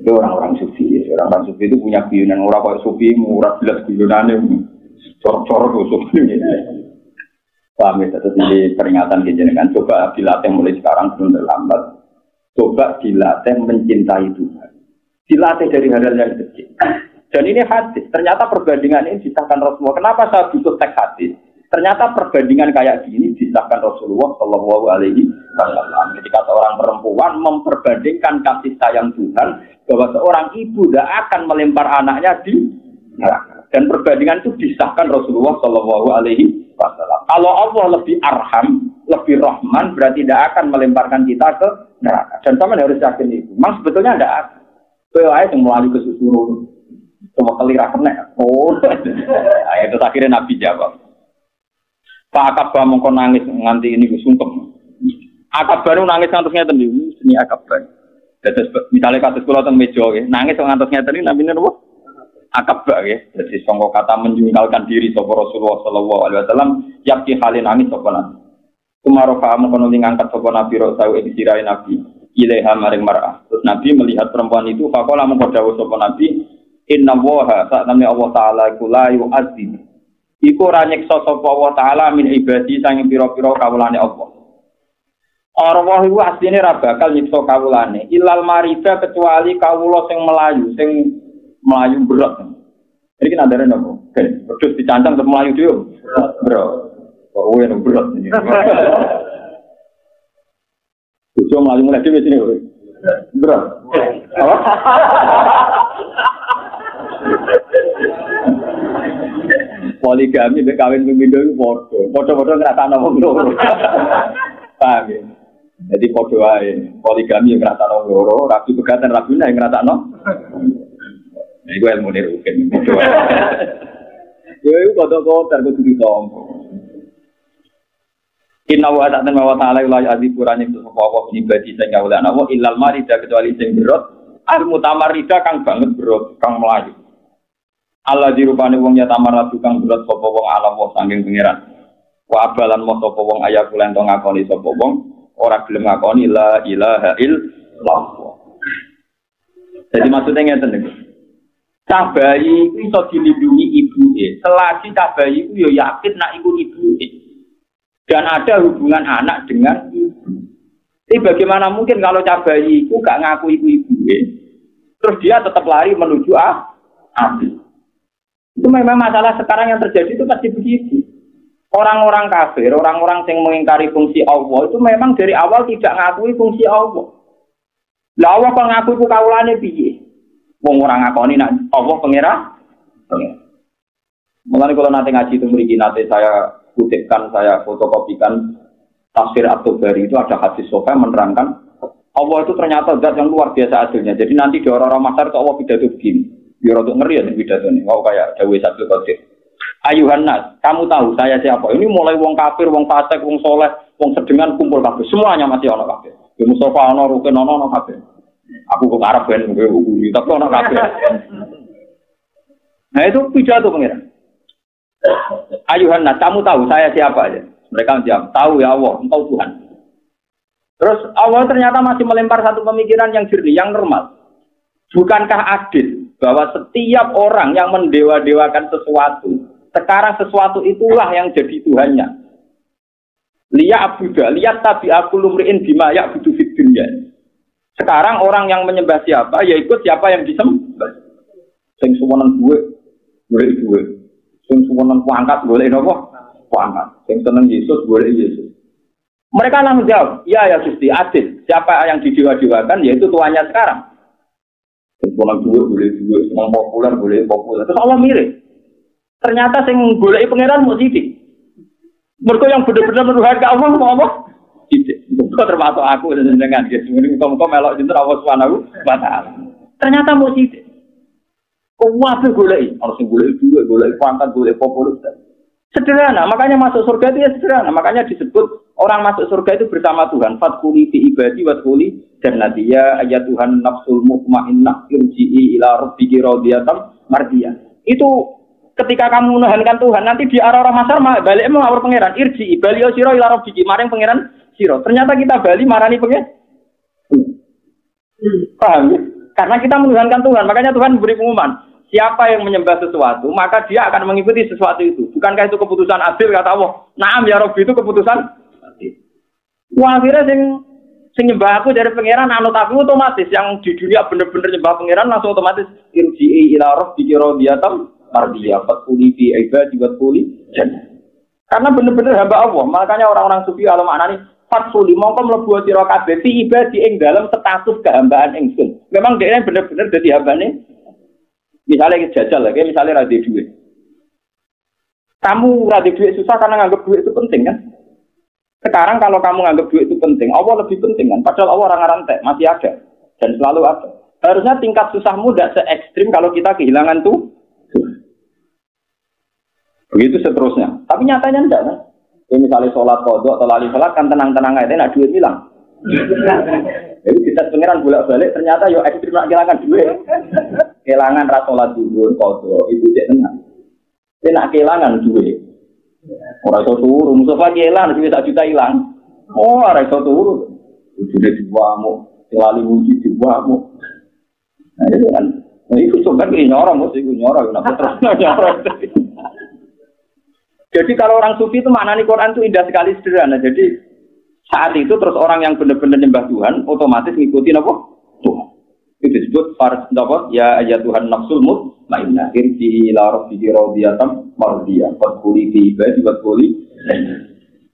Itu orang-orang sufi. Orang-orang sufi itu punya guyunan. Orang kayak sufi murah jelas guyunannya. Corok-corok sufi. Paham ya? Terus ini peringatan kejenengan. Coba dilatih mulai sekarang belum terlambat. Coba dilatih mencintai Tuhan. Dilatih dari hal-hal yang kecil. Dan ini hadis. Ternyata perbandingan ini disahkan Rasulullah. Kenapa saya butuh teks hadis? Ternyata perbandingan kayak gini disahkan Rasulullah Shallallahu Alaihi Wasallam. Ketika seorang perempuan memperbandingkan kasih sayang Tuhan bahwa seorang ibu tidak akan melempar anaknya di neraka. Dan perbandingan itu disahkan Rasulullah Shallallahu Alaihi Wasallam. Kalau Allah lebih arham, lebih rahman, berarti tidak akan melemparkan kita ke neraka. Dan sama harus yakin itu. Memang sebetulnya tidak akan. Itu yang melalui kesusuran. Cuma kelirah kena. Oh, itu akhirnya Nabi jawab. Pak Akabah mongko nangis nganti ini sungkem. Akabah itu nangis ngantos ngeten iki, seni Akabah. Dados misale kados kula teng meja nggih, nangis ngantos ngeten iki namine napa? Akabah nggih. Dadi sangka kata menjungkalkan diri sapa Rasulullah sallallahu alaihi wasallam, yakti halin nangis sapa Nabi. Kumarofa mongko ngangkat sapa Nabi rasul ing sirahe Nabi. Ilaiha maring mar'ah. Terus Nabi melihat perempuan itu, faqala mongko dawuh sapa Nabi, inna waha sa'nami Allah Ta'ala iku la yu'adzim. Iku ora nyiksa sapa Allah Ta'ala min ibadi sanging pira-pira kawulane Allah. Arwah iku asline ra bakal nyiksa kawulane, ilal marida kecuali kawula sing melayu berat. Iki nadare napa? Terus dicancang terus melayu dhewe. Bro. Kok kowe berat iki. Bojo mlayu mulai dhewe sini kowe. Berat. Apa? Poligami mek kawin pindho iku padha-padha ngrasakno wong loro. Paham ya? Jadi padha wae. Poligami yang ngrasakno loro, rabi pegatan rabine yang ngrasakno. Nah, iku ilmu niruken. Yo iku kodok-kodok kudu ditompo. Inna wa ta'ala la ya'dziburani sapa wa ibadi sing kawulan Allah illal marida kecuali sing berot al mutamarrida kang banget berot kang melayu. Allah dirupane wong ya tamarradu kang berot sapa wong alam wa saking pangeran. Wa abalan mo sapa wong ayaku lan to ngakoni sapa wong ora gelem ngakoni la ilaha illallah. Jadi maksudnya ngeten niku. Cah bayi iku iso dilindungi ibuke. Selagi cah bayi iku yo yakin nek iku ibuke. Dan ada hubungan anak dengan ibu. Tapi bagaimana mungkin kalau bayi itu gak ngaku ibu-ibu, terus dia tetap lari menuju api. Itu memang masalah sekarang yang terjadi itu pasti begitu. Orang-orang kafir, orang-orang yang mengingkari fungsi Allah itu memang dari awal tidak ngakui fungsi Allah. Lah Allah kok ngaku itu kaulane piye? Wong ora ngakoni nek Allah pengira. Mulane kalau nanti ngaji itu mriki nate saya kutipkan, saya fotokopikan tafsir At-Tabari itu ada hadis sofa menerangkan Allah itu ternyata zat yang luar biasa adilnya. Jadi nanti di orang-orang masar itu Allah pidato begini. Biar untuk ngeri ya pidato ini. Wow kayak Dawe Sabtu Qadir. Ayuhan nas, kamu tahu saya siapa? Ini mulai wong kafir, wong fasik, wong soleh, wong sedengan kumpul kafir. Semuanya masih ono kafir. Di Mustafa ono, Rukin ono kafir. Aku kok Arab kan, tapi ono kafir. Nah itu pidato pengiran. Ayuhan nas, kamu tahu saya siapa aja? Mereka menjawab, tahu ya Allah, engkau Tuhan. Terus Allah ternyata masih melempar satu pemikiran yang jernih, yang normal. Bukankah adil bahwa setiap orang yang mendewa-dewakan sesuatu, sekarang sesuatu itulah yang jadi Tuhannya. Lihat tabi aku lumriin bima ya'budu fid dunya. Sekarang orang yang menyembah siapa, ya ikut siapa yang disembah. Sing suwonen duwe. Sing suwonen kuangkat boleh napa? Kuangkat. Sing seneng Yesus boleh Yesus. Mereka langsung jawab, iya ya Gusti, adil. Siapa yang didewa-dewakan, yaitu tuannya sekarang. Senang duit boleh duit, senang populer boleh populer. Terus Allah mirip. Ternyata yang boleh pangeran mau sidik. Mereka yang benar-benar menuhan ke Allah mau apa? Sidik. Itu termasuk aku dengan gitu. Ini muka-muka melok cinta Allah Subhanahu wa Ta'ala. Ternyata mau sidik. Waduh boleh. Harus boleh duit, boleh pangkat, boleh populer. Sederhana, makanya masuk surga itu ya sederhana. Makanya disebut orang masuk surga itu bersama Tuhan. Fadkhuli fi ibadi wadkhuli jannati ya ayatuhan nafsul mutmainnah irji'i ila rabbiki radiyatan mardiyah. Itu ketika kamu menuhankan Tuhan, nanti di arah-arah masar balik mawar pangeran irji'i bali sira ila rabbiki maring pangeran sira. Ternyata kita bali marani pangeran. Paham ya? Karena kita menuhankan Tuhan, makanya Tuhan memberi pengumuman. Siapa yang menyembah sesuatu, maka dia akan mengikuti sesuatu itu. Bukankah itu keputusan adil, kata Allah? Naam ya Rabbi, itu keputusan adil. Wah, akhirnya sing nyembah aku dari pangeran anut aku otomatis. Yang di dunia benar-benar nyembah pangeran langsung otomatis. Irji'i ila rabbiki radiyatan mardiyah. Fadkhuli fi ibadi wadkhuli jannah. Karena benar-benar hamba Allah. Makanya orang-orang sufi kalau maknani fadkhuli mongko mlebu sira kabeh fi ibadi ing dalam status kehambaan ingsun. Memang dia benar-benar dadi hambane. Misalnya jajal lagi, misalnya radhi duit. Kamu radhi duit susah karena nganggap duit itu penting kan? Sekarang kalau kamu nganggap duit itu penting, Allah lebih penting kan? Padahal Allah orang rantai, masih ada. Dan selalu ada. Harusnya tingkat susahmu tidak se-ekstrim kalau kita kehilangan tuh. Begitu seterusnya. Tapi nyatanya enggak kan? Misalnya sholat kodok atau lali sholat kan tenang-tenang aja, nak duit hilang. Jadi kita pengiran bolak-balik ternyata yo ekstrim nak kehilangan duit. Kehilangan rasolat dulu kodok itu dia tenang. Dia nak kehilangan duit. Orang itu turun, musuh lagi hilang, duit 1 juta hilang. Oh, orang itu turun. Sudah dibuamu, selalu muji dibuamu. Nah itu kan, itu coba nyorong, mesti nyorong, kenapa terus nyorong? Jadi kalau orang sufi itu maknanya Quran itu indah sekali sederhana. Jadi saat itu terus orang yang benar-benar nyembah Tuhan otomatis ngikutin apa? Tuhan. Itu disebut fard apa? Ya ayat Tuhan nafsul mutmainnah irji'i ila rabbiki radiyatan mardiyah fadkhuli fi ibadi wadkhuli.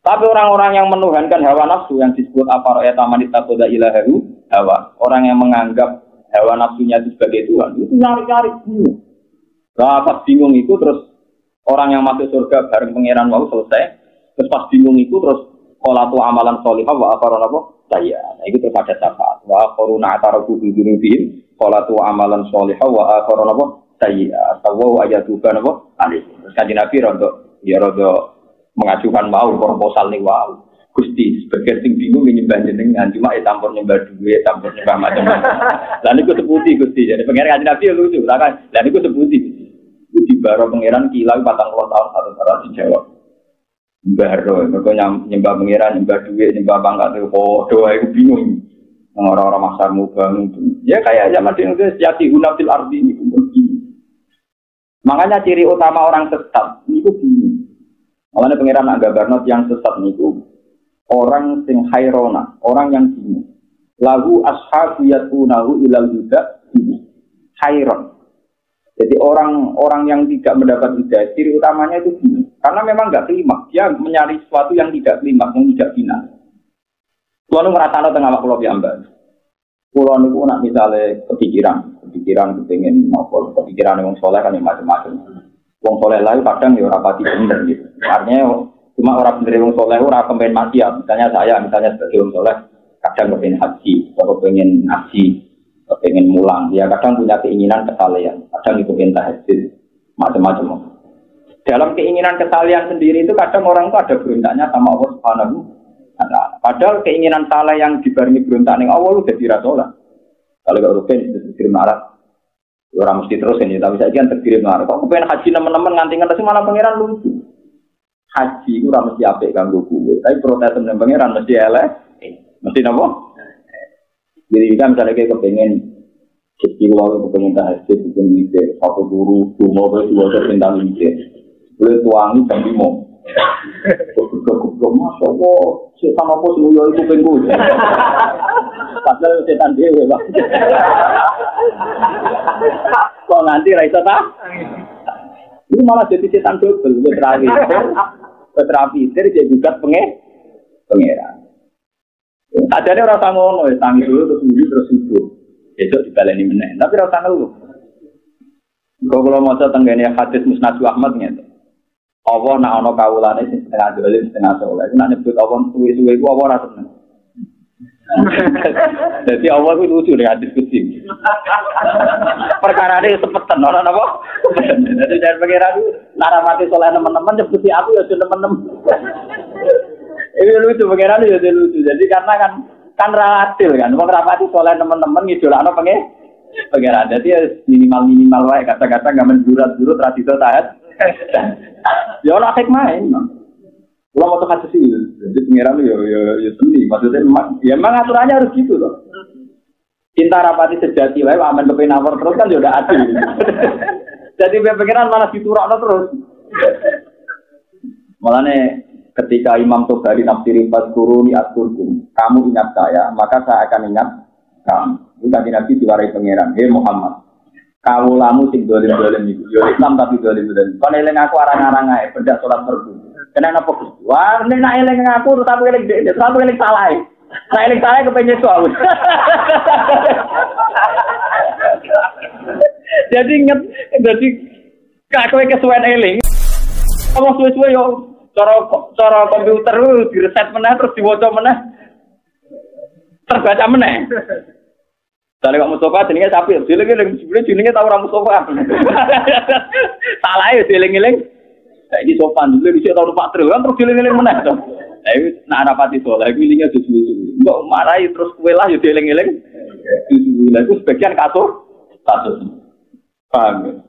Tapi orang-orang yang menuhankan hawa nafsu yang disebut apa ra'ayat amanit taquda ilahahu hawa, orang yang menganggap hawa nafsunya itu sebagai Tuhan, itu nyari-nyari bingung. Nah, pas bingung itu terus orang yang masuk surga bareng pangeran mau selesai, terus pas bingung itu terus qolatu amalan sholihah wa akharun apa saya. Nah itu terus ada syafaat. Wa akharuna ataraku bi dzunubihim qolatu amalan sholihah wa akharun apa saya. Tawu ayatu kan apa alih. Terus kanjeng Nabi rodo mengajukan mau proposal nih wow. Gusti sebagai sing bingung nyembah jenengan cuma campur nyembah duit, campur nyembah macam-macam. Lah niku seputi Gusti. Jadi pangeran kanjeng Nabi lucu kan. Lah niku seputi. Itu di baro pangeran kilau 40 tahun satu cara dijawab. Baru, mereka nyembah pengiran, nyembah duit, nyembah pangkat itu doa itu bingung. Orang-orang masarmu bangun ya kayak zaman Indonesia sejati hunafil ardi ini begini. Makanya ciri utama orang sesat itu bingung. Makanya pengiran Agabarnot yang sesat itu orang sing hairona, orang yang bingung. Lahu ashabu yatunahu ilal huda hairon. Jadi orang yang tidak mendapat hidayah, ciri utamanya itu bingung. Karena memang nggak klimaks, dia mencari sesuatu yang tidak klimaks, yang tidak final. Kulo ngrasakno teng awak kula piyambak. Kulo niku nak misale kepikiran kepengin napa, kepikiran wong saleh kan macam-macam. Wong saleh lain kadang ya ora pati bener gitu. Artinya cuma orang bener wong saleh ora kepen maksiat. Misalnya saya sebagai wong saleh kadang kepen haji, atau pengen ngaji, pengen mulang. Ya kadang punya keinginan kesalehan, kadang ikutin tahajud, macam-macam. Dalam keinginan kesalehan sendiri itu kadang orang itu ada berontaknya sama Allah Subhanahu wa Ta'ala. Padahal keinginan saleh yang dibarengi berontak ning Allah udah dirasolah. Kalau gak rugen itu terkirim marah. Orang mesti terus ini, tapi saya kan terkirim marah. Kok kepengen haji teman-teman nganti malah pangeran lucu. Haji itu ora mesti apik kanggo kuwe, tapi protes temen pangeran mesti elek. Mesti napa? Jadi kan misalnya kayak kepengen jadi kalau kepengen tahajud, kepengen mikir, satu guru, dua tentang mikir. Boleh tuangi jam 5. Goblok Mas apa setan apa semuanya itu penggo. Padahal setan dhewe, Pak. Kok nanti ra iso ta? Ini malah jadi setan double terakhir. Terapi dari jadi juga pengeran. Ajane ora usah ngono, tangi dulu terus ngendi terus subuh. Besok dibaleni meneh. Tapi ora usah ngeluh. Kok kula maca tenggene hadis Musnad Ahmad ngene. Allah nak ana kawulane sing setengah dolim setengah saleh. Iku nak nyebut Allah suwe-suwe iku apa ora seneng. Jadi Allah itu lucu deh hadis kutsi. Perkara ini sepetan orang apa? Jadi jangan pengiran naramati soleh teman-teman seperti aku ya teman-teman. Ini lucu pengiran ya lucu. Jadi karena kan relatif kan. Mau rapati soleh teman-teman ngidolakno pengiran. Jadi minimal wae kata-kata nggak menjurat-jurut tradisi taat. Ya ora hikmah ini. Kalau mau tuh sih, jadi pengiran ya seni. Maksudnya memang aturannya harus gitu loh. Cinta rapati sejati, wae aman kepen nawar terus kan ya udah adil. Jadi pengiran malah diturakno terus. Malahnya ketika Imam Tobari nafsiri 4 kuruni aturkum, kamu ingat saya, maka saya akan ingat kamu. Itu tadi Nabi diwarai pengiran. Hei Muhammad, kawulamu sing dolim-dolim itu, yo Islam tapi dolim-dolim. Kon eling aku arang-arang ae, benda salat fardu. Kena apa Gus? Wah, nek nak eling aku tetap eling dhek, tetap eling salah. Nak eling salah kepengen soal. Jadi inget, jadi kowe kesuwen eling. Apa suwe-suwe yo cara komputer di reset meneh terus diwaca meneh. Terbaca meneh. Dari Pak Mustafa jenenge Sapir, dieling-eling jenenge tau ora Mustafa. Salah ya dieling-eling. Saiki sopan dulu dhisik tau Pak Tril kan terus dieling-eling meneh to. Lah iki nak rapati saleh iki linge disuwi-suwi. Mbok marahi terus kowe lah yo dieling-eling. Disuwi lha iku sebagian kasus. Paham.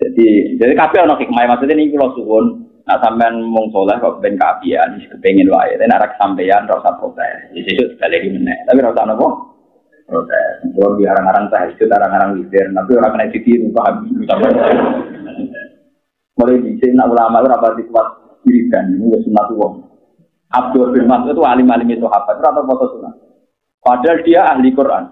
Jadi kabeh ana hikmah maksudnya niki kula suwun nak sampean mung saleh kok ben kaapian kepengin wae. Nek nek sampean ora usah protes. Sesuk dalem meneh. Tapi ora usah napa? Protes. Kalau di arang-arang tahajud, arang-arang witir, tapi orang kena ditiru paham. Mulai di sini ulama itu rapati kuat dirikan, ini sunat uang. Abdul bin Mas'ud itu alim-alim itu sahabat, atau foto sunat. Padahal dia ahli Quran.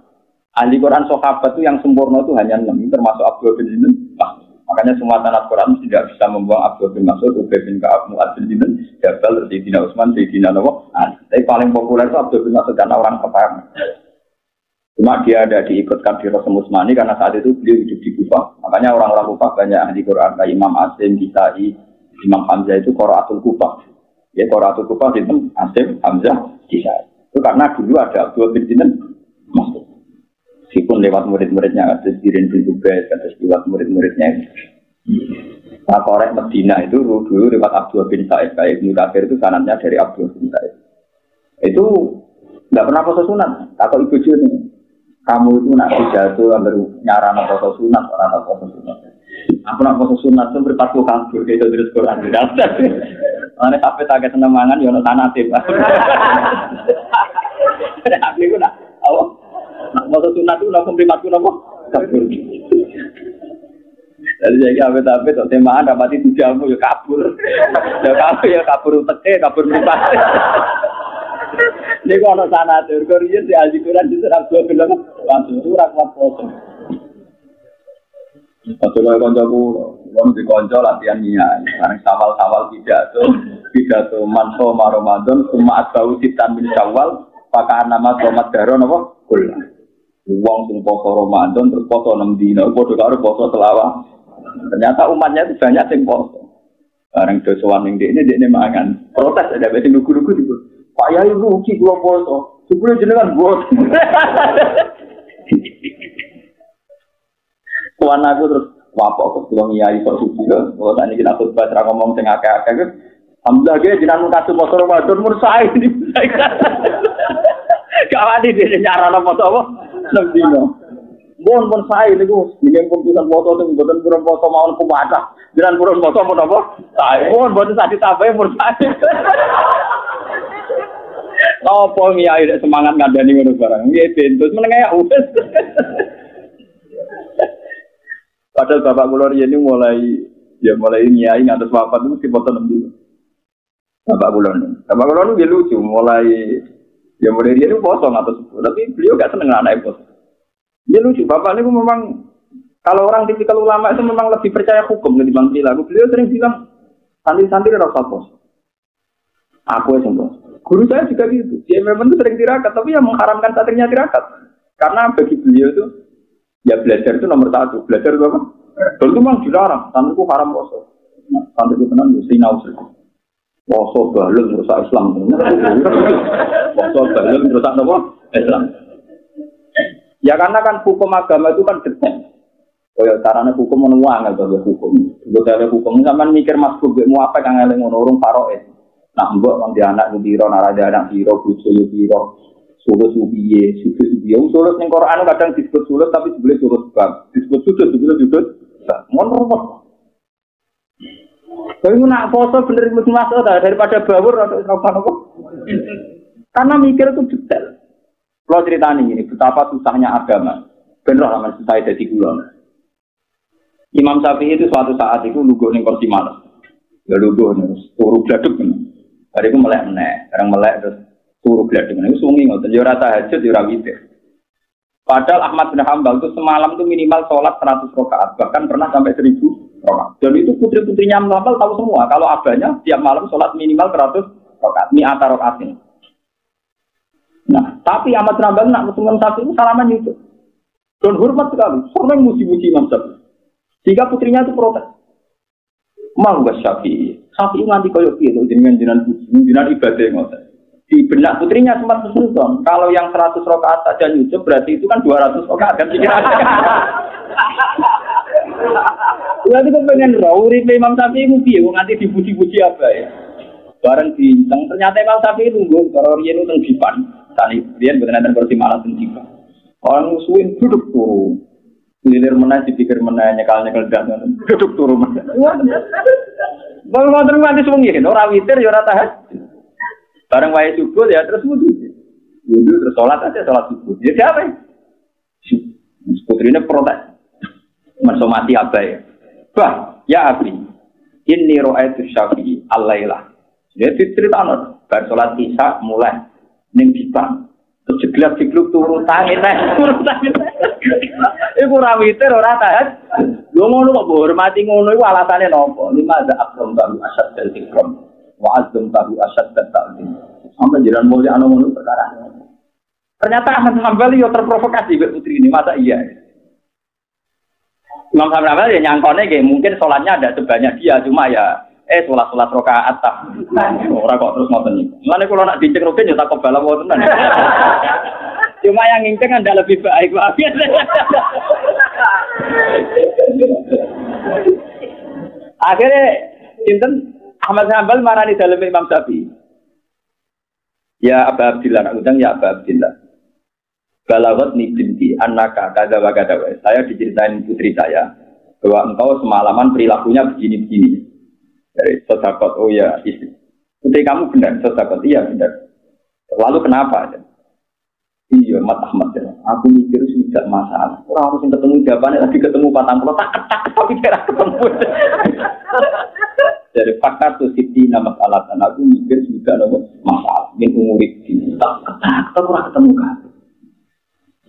Ahli Quran sahabat itu yang sempurna itu hanya 6, termasuk Abdul bin Mas'ud. Makanya semua sanad Quran tidak bisa membuang Abdul bin Mas'ud, Ubay bin Ka'ab, Mu'adz bin Jabal, Sayyidina Utsman, Sayyidina Nawawi. Tapi paling populer itu Abdul bin Mas'ud karena orang kepaham. Cuma dia ada diikutkan di Rasul Utsmani karena saat itu beliau hidup di Kufah. Makanya orang-orang Kufah banyak ahli Quran kayak Imam Asim, Kisai, Imam Hamzah itu Qiraatul Kufah. Ya Qiraatul Kufah itu Asim, Hamzah, Kisai. Itu karena dulu ada Abdul bin Mas'ud. Meskipun lewat murid-muridnya ada Sirin bin Ubay, ada lewat murid-muridnya. Nah, korek Medina itu dulu lewat Abdul bin Sa'id kayak Ibnu Katsir itu sanadnya dari Abdul bin Sa'id. Itu enggak pernah foto sunat. Atau ibu ini kamu itu nak pidato baru nyarana foto sunat orang foto sunat. Aku nak foto sunat itu berpatu kabur gitu terus Quran di dalam. Ane sampai tak seneng mangan yo ono sanate. Aku iku nak Allah. Nak foto sunat itu nak berpatu napa? Kabur. Jadi saya apa-apa tok temaan dapati tujamu ya kabur. Ya kabur teke, kabur mripat. Nek ono sanate Quran di Al-Quran diserap dua film langsung ora kuat foto. Atau kancaku wong di kanca latihan niat. Bareng sawal-sawal pidato manso Ramadan cuma atau sitan min Syawal pakai nama Muhammad Daro napa? Kul. Wong sing poso Ramadan terus poso 6 dina padha karo poso selawah. Ternyata umatnya itu banyak sing poso. Bareng do sowan ning dekne mangan. Protes ada wis lugu-lugu iku. Pak Yai rugi kula poso. Sebelum jenengan buat. Tuan aku terus wapok kok kula ngiyai sok suci lho. Kalau tadi kita khutbah ra ngomong sing akeh-akeh ku. Alhamdulillah ge jenengan kasih poso Ramadan mun sae iki. Kawani dhewe nyarana foto apa? Lebino. Pun sae niku jeneng komputer foto sing mboten purun foto mawon kuwatah. Jenengan purun foto pun apa? Sae. Pun mboten sak ditambahi mun sae. Apa ngiyai semangat ngandani ngono barang. Nggih bentus menenge wis. Padahal bapak kula riyen mulai ngiyai ngantos wafat itu dipoton nembe. Bapak kula nu lucu mulai riyen poso ngantos tapi beliau gak seneng anake poso. Dia lucu bapak niku memang kalau orang tipikal ulama itu memang lebih percaya hukum ketimbang perilaku. Beliau sering bilang santri-santri ora usah poso. Aku wis poso. Guru saya juga gitu. Dia memang itu sering tirakat, tapi yang mengharamkan santrinya tirakat. Karena bagi beliau itu, ya belajar itu nomor satu. Belajar itu apa? Dulu itu memang dilarang. Santriku haram poso. Nah, santriku tenang, ya sinau sering. Poso balun merusak Islam. Poso balun merusak apa? Islam. Ya karena kan hukum agama itu kan detail. Oh ya caranya hukum menuang atau hukum. Budaya hukum zaman mikir mas gue mau apa kang eling ngono paroe. Nah mbok wong anak biro narada anak biro bojo yo biro. Sulus ubiye, sulus ning Quran kadang disebut sulus tapi sebenarnya sulus bab. Disebut sulus disebut. Ngono. Kalau nak foto bener mesti masuk daripada bawur atau apa. Karena mikir itu detail. Kalau cerita ini betapa susahnya agama. Bener lah susah jadi gula. Imam Syafi'i itu suatu saat itu lugu ning kursi malam. Ya lugu turu gladuk. Hari itu melek-melek, sekarang melek terus turu gladuk. Itu sungi ngoten, ya ora tahajud, ya ora witir. Padahal Ahmad bin Hanbal itu semalam itu minimal sholat 100 rakaat, bahkan pernah sampai 1000 rakaat. Dan itu putri-putrinya Ahmad bin Hanbal tahu semua, kalau abahnya tiap malam sholat minimal 100 rakaat, mi'ata rakaatin. Nah, tapi Ahmad bin Hanbal nak ketemu Syafi'i itu salaman itu. Dan hormat sekali, sering muji-muji Imam Syafi'i. Jika putrinya itu protes, mau nggak Syafi'i nganti koyok itu jenengan ibadah ngoten. Di benak putrinya sempat kesulitan. Kalau yang 100 rakaat saja nyucup berarti itu kan 200 rakaat kan pikirannya. Berarti kok pengen rawuri Imam Syafi'i piye kok nganti dipuji-puji apa ya? Bareng bintang ternyata Imam Syafi'i nunggu karo riyen teng dipan. Tani riyen mboten enten kursi malah teng dipan. Orang musuhin duduk turun. Lilir meneh dipikir meneh nyekal-nyekal dak ngono. Duduk turu meneh. Wong wonten nganti sewengi ora witir ya ora tahajud. Bareng wae subuh ya terus wudu. Wudu terus salat aja salat subuh. Ya siapa? Putrine protes. Mensomati abai. Bah, ya Abi. Inni ra'aitu Syafi'i al-lailah. Dia diceritakan bar salat Isya mulai ning dipan. Terus jeglak-jegluk turu tangi teh. Iku ora witir ora tahajud. Lho ngono kok hormati ngono iku alasane napa? Lima za akram baru asad dan ikram. Wa azam baru asad dan ta'lim. Sampai jiran mulia anu ngono perkara. Ternyata Ahmad Hanbal yo terprovokasi mbek putri ini, masa iya? Imam Hanbal ya nyangkone nggih mungkin salatnya ada sebanyak dia cuma ya salat rakaat ta. Ora kok terus ngoten niku. Mulane kula nak dicek rutin ya tak kebal apa tenan. Cuma yang nginceng Anda lebih baik, maaf ya. Akhirnya sinten Ahmad Hanbal marani dalem Imam Syafi'i. Ya Aba Abdillah, nak undang ya Aba Abdillah. Balawat ni binti annaka kada wa kada. Saya diceritain putri saya bahwa engkau semalaman perilakunya begini-begini. Dari sedekah, oh ya istri. Putri kamu benar sedekah, iya benar. Lalu kenapa? Iya, Mat Ahmad ya. Aku mikir sudah masalah. Orang harus ketemu jawabannya lagi ketemu patang pulau tak tapi kira ketemu. Dari fakta tuh siti nama alat dan aku mikir sudah ada masalah. Yang umurit tak ketemu kan.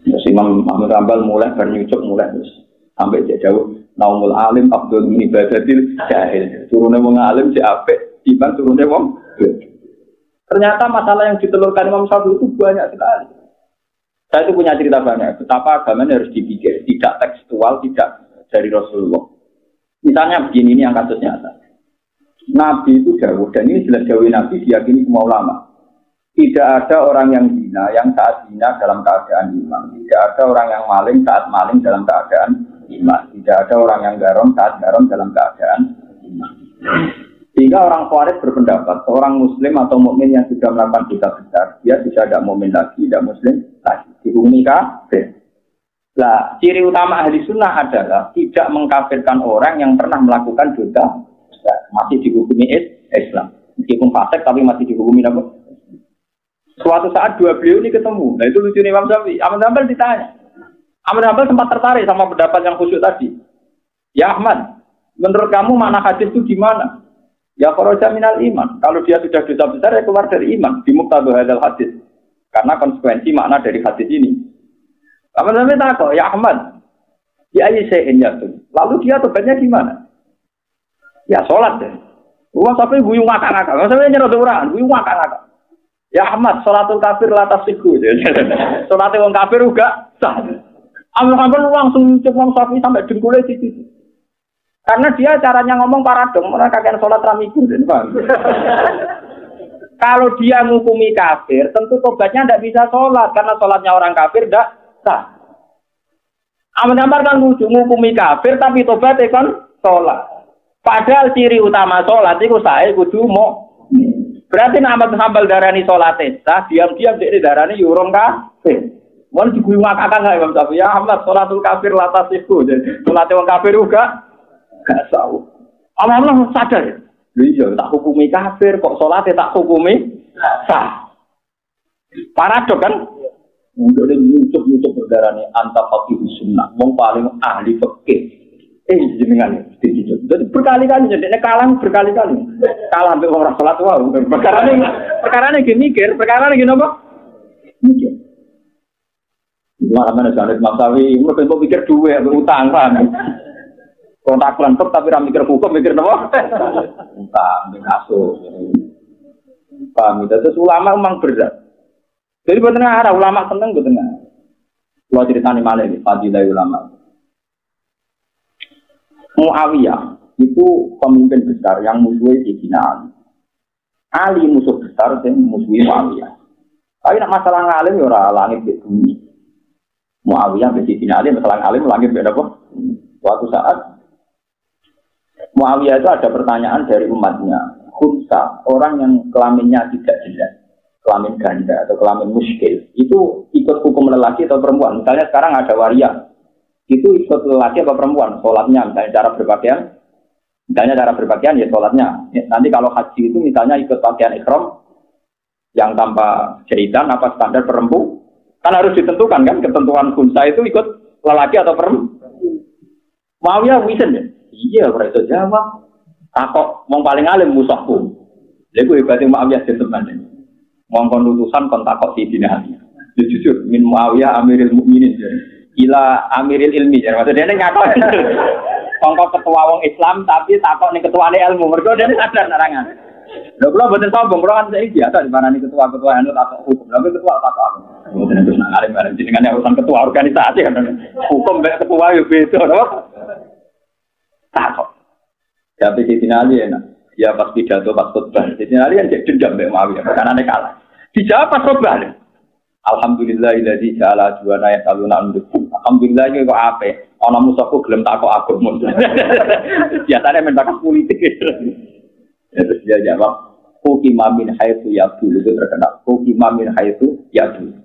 Terus Imam Ahmad Hanbal mulai bernyucuk mulai terus sampai dia jauh. Naumul alim Abdul min ibadatil jahil. Turunnya wong alim si apik, timbang turunnya wong. Ternyata masalah yang ditelurkan Imam Syafi'i itu banyak sekali. Saya itu punya cerita banyak. Betapa agamanya harus dipikir, tidak tekstual, tidak dari Rasulullah. Misalnya begini, ini yang kasus nyata. Nabi itu dawuh, dan ini jelas dawuh Nabi diyakini semua ulama. Tidak ada orang yang zina yang saat zina dalam keadaan iman. Tidak ada orang yang maling saat maling dalam keadaan iman. Tidak ada orang yang garong saat garong dalam keadaan iman. Sehingga orang Khawarij berpendapat seorang Muslim atau mukmin yang sudah melakukan dosa besar, dia bisa tidak mukmin lagi, tidak Muslim lagi, dihukumi kafir. Nah, ciri utama ahli sunnah adalah tidak mengkafirkan orang yang pernah melakukan dosa besar, masih dihukumi Islam, meskipun fasik tapi masih dihukumi apa? Suatu saat dua beliau ini ketemu. Nah itu lucu nih Imam Syafi'i. Ahmad Hanbal ditanya. Ahmad Hanbal sempat tertarik sama pendapat yang khusyuk tadi. Ya Ahmad, menurut kamu makna hadis itu gimana? Ya kharaja minal iman. Kalau dia sudah dosa besar, ya keluar dari iman. Di muqtadha hadzal hadis. Karena konsekuensi makna dari hadis ini. Ahmad Hanbal takut, ya Ahmad, ya ayyi'in yatun. Lalu dia tobatnya gimana? Ya sholat deh. Wah sampai guyu ngakak-ngakak. Sampai nyerot orang, guyu ngakak-ngakak. Ya Ahmad, sholatul kafir la tasihu. Sholatnya wong kafir juga sah. Ambil langsung Imam Syafi'i sampai dengkulnya situ. Karena dia caranya ngomong paradong, mereka kakek sholat ramiku. Kalau dia ngukumi kafir, tentu tobatnya tidak bisa sholat. Karena sholatnya orang kafir tidak sah. Ahmad Hambal kan ngukumi kafir, tapi tobatnya kan sholat. Padahal ciri utama sholat itu saya kudu mau. Berarti Ahmad Hambal darani sholat sah, diam-diam dia darani yurong kafir. Mau diguyu ngakakan nggak Imam Syafi'i? Ya Ahmad, sholatul kafir latas itu. Sholatnya orang kafir juga. Gak tahu. Allah sadar ya. Iya, tak hukumi kafir kok sholatnya tak hukumi sah. Paradok kan? Untuk nyucuk berdarah ini antara fakih sunnah. Wong paling ahli fakih. Jenengan jadi berkali-kali jadi kalah berkali-kali. Kalah sampai orang sholat wah. Perkara ini mikir, perkara ini apa? Mikir. Mana jalan Imam Syafi'i, mereka pikir duit, berutang kan? Kontak kelentuk tapi ram mikir hukum, mikir apa? Utang, kasus. Paham, itu ulama memang berat. Jadi betul arah ulama seneng betul. Kalau ceritanya malah ini, fadilah ulama. Muawiyah itu pemimpin besar yang musuhi Sayyidina Ali. Ali musuh besar yang musuhi Muawiyah. Tapi nak masalah ngalim ya ora langit di bumi. Muawiyah be Sayyidina Ali masalah ngalim langit beda apa? Suatu saat Muawiyah itu ada pertanyaan dari umatnya, khunsa, orang yang kelaminnya tidak jelas, kelamin ganda atau kelamin muskil, itu ikut hukum lelaki atau perempuan. Misalnya sekarang ada waria, itu ikut lelaki atau perempuan, sholatnya, misalnya cara berpakaian ya sholatnya. Nanti kalau haji itu misalnya ikut pakaian ihram yang tanpa jahitan apa standar perempuan, kan harus ditentukan kan, ketentuan khunsa itu ikut lelaki atau perempuan. Muawiyah wisen ya. Iya, ora iso jawab. Takok wong paling alim musuhku. Lha kuwi berarti Muawiyah gentleman. Ngongkon utusan kon takok Sayyidina Ali. Jujur min Muawiyah Amiril Mukminin. Ila Amiril Ilmi. Maksudnya dene ngakon. Kongko ketua wong Islam tapi takok ning ketuane ilmu. Mergo dene sadar narangan. Lha kula mboten sombong, kula kan saiki biasa diparani ketua-ketua anu takok hukum. Lha ketua takok aku. Mboten terus nang alim-alim jenengane urusan ketua organisasi kan. Hukum mek ketua yo beda, lho. Takut. Tapi Sayyidina Ali enak. Ya pas pidato pas khutbah. Sayyidina Ali kan jadi dendam mbek Muawiyah, karena nek kalah. Dijawab pas khutbah. Alhamdulillahilladzi ja'ala juwana yasaluna andu. Alhamdulillah iki kok apik. Ana musuhku gelem takok agama. Biasane men takok politik. Ya terus dia jawab, "Hukima min haitsu yabul." Itu terkenal. Hukima min haitsu yabul.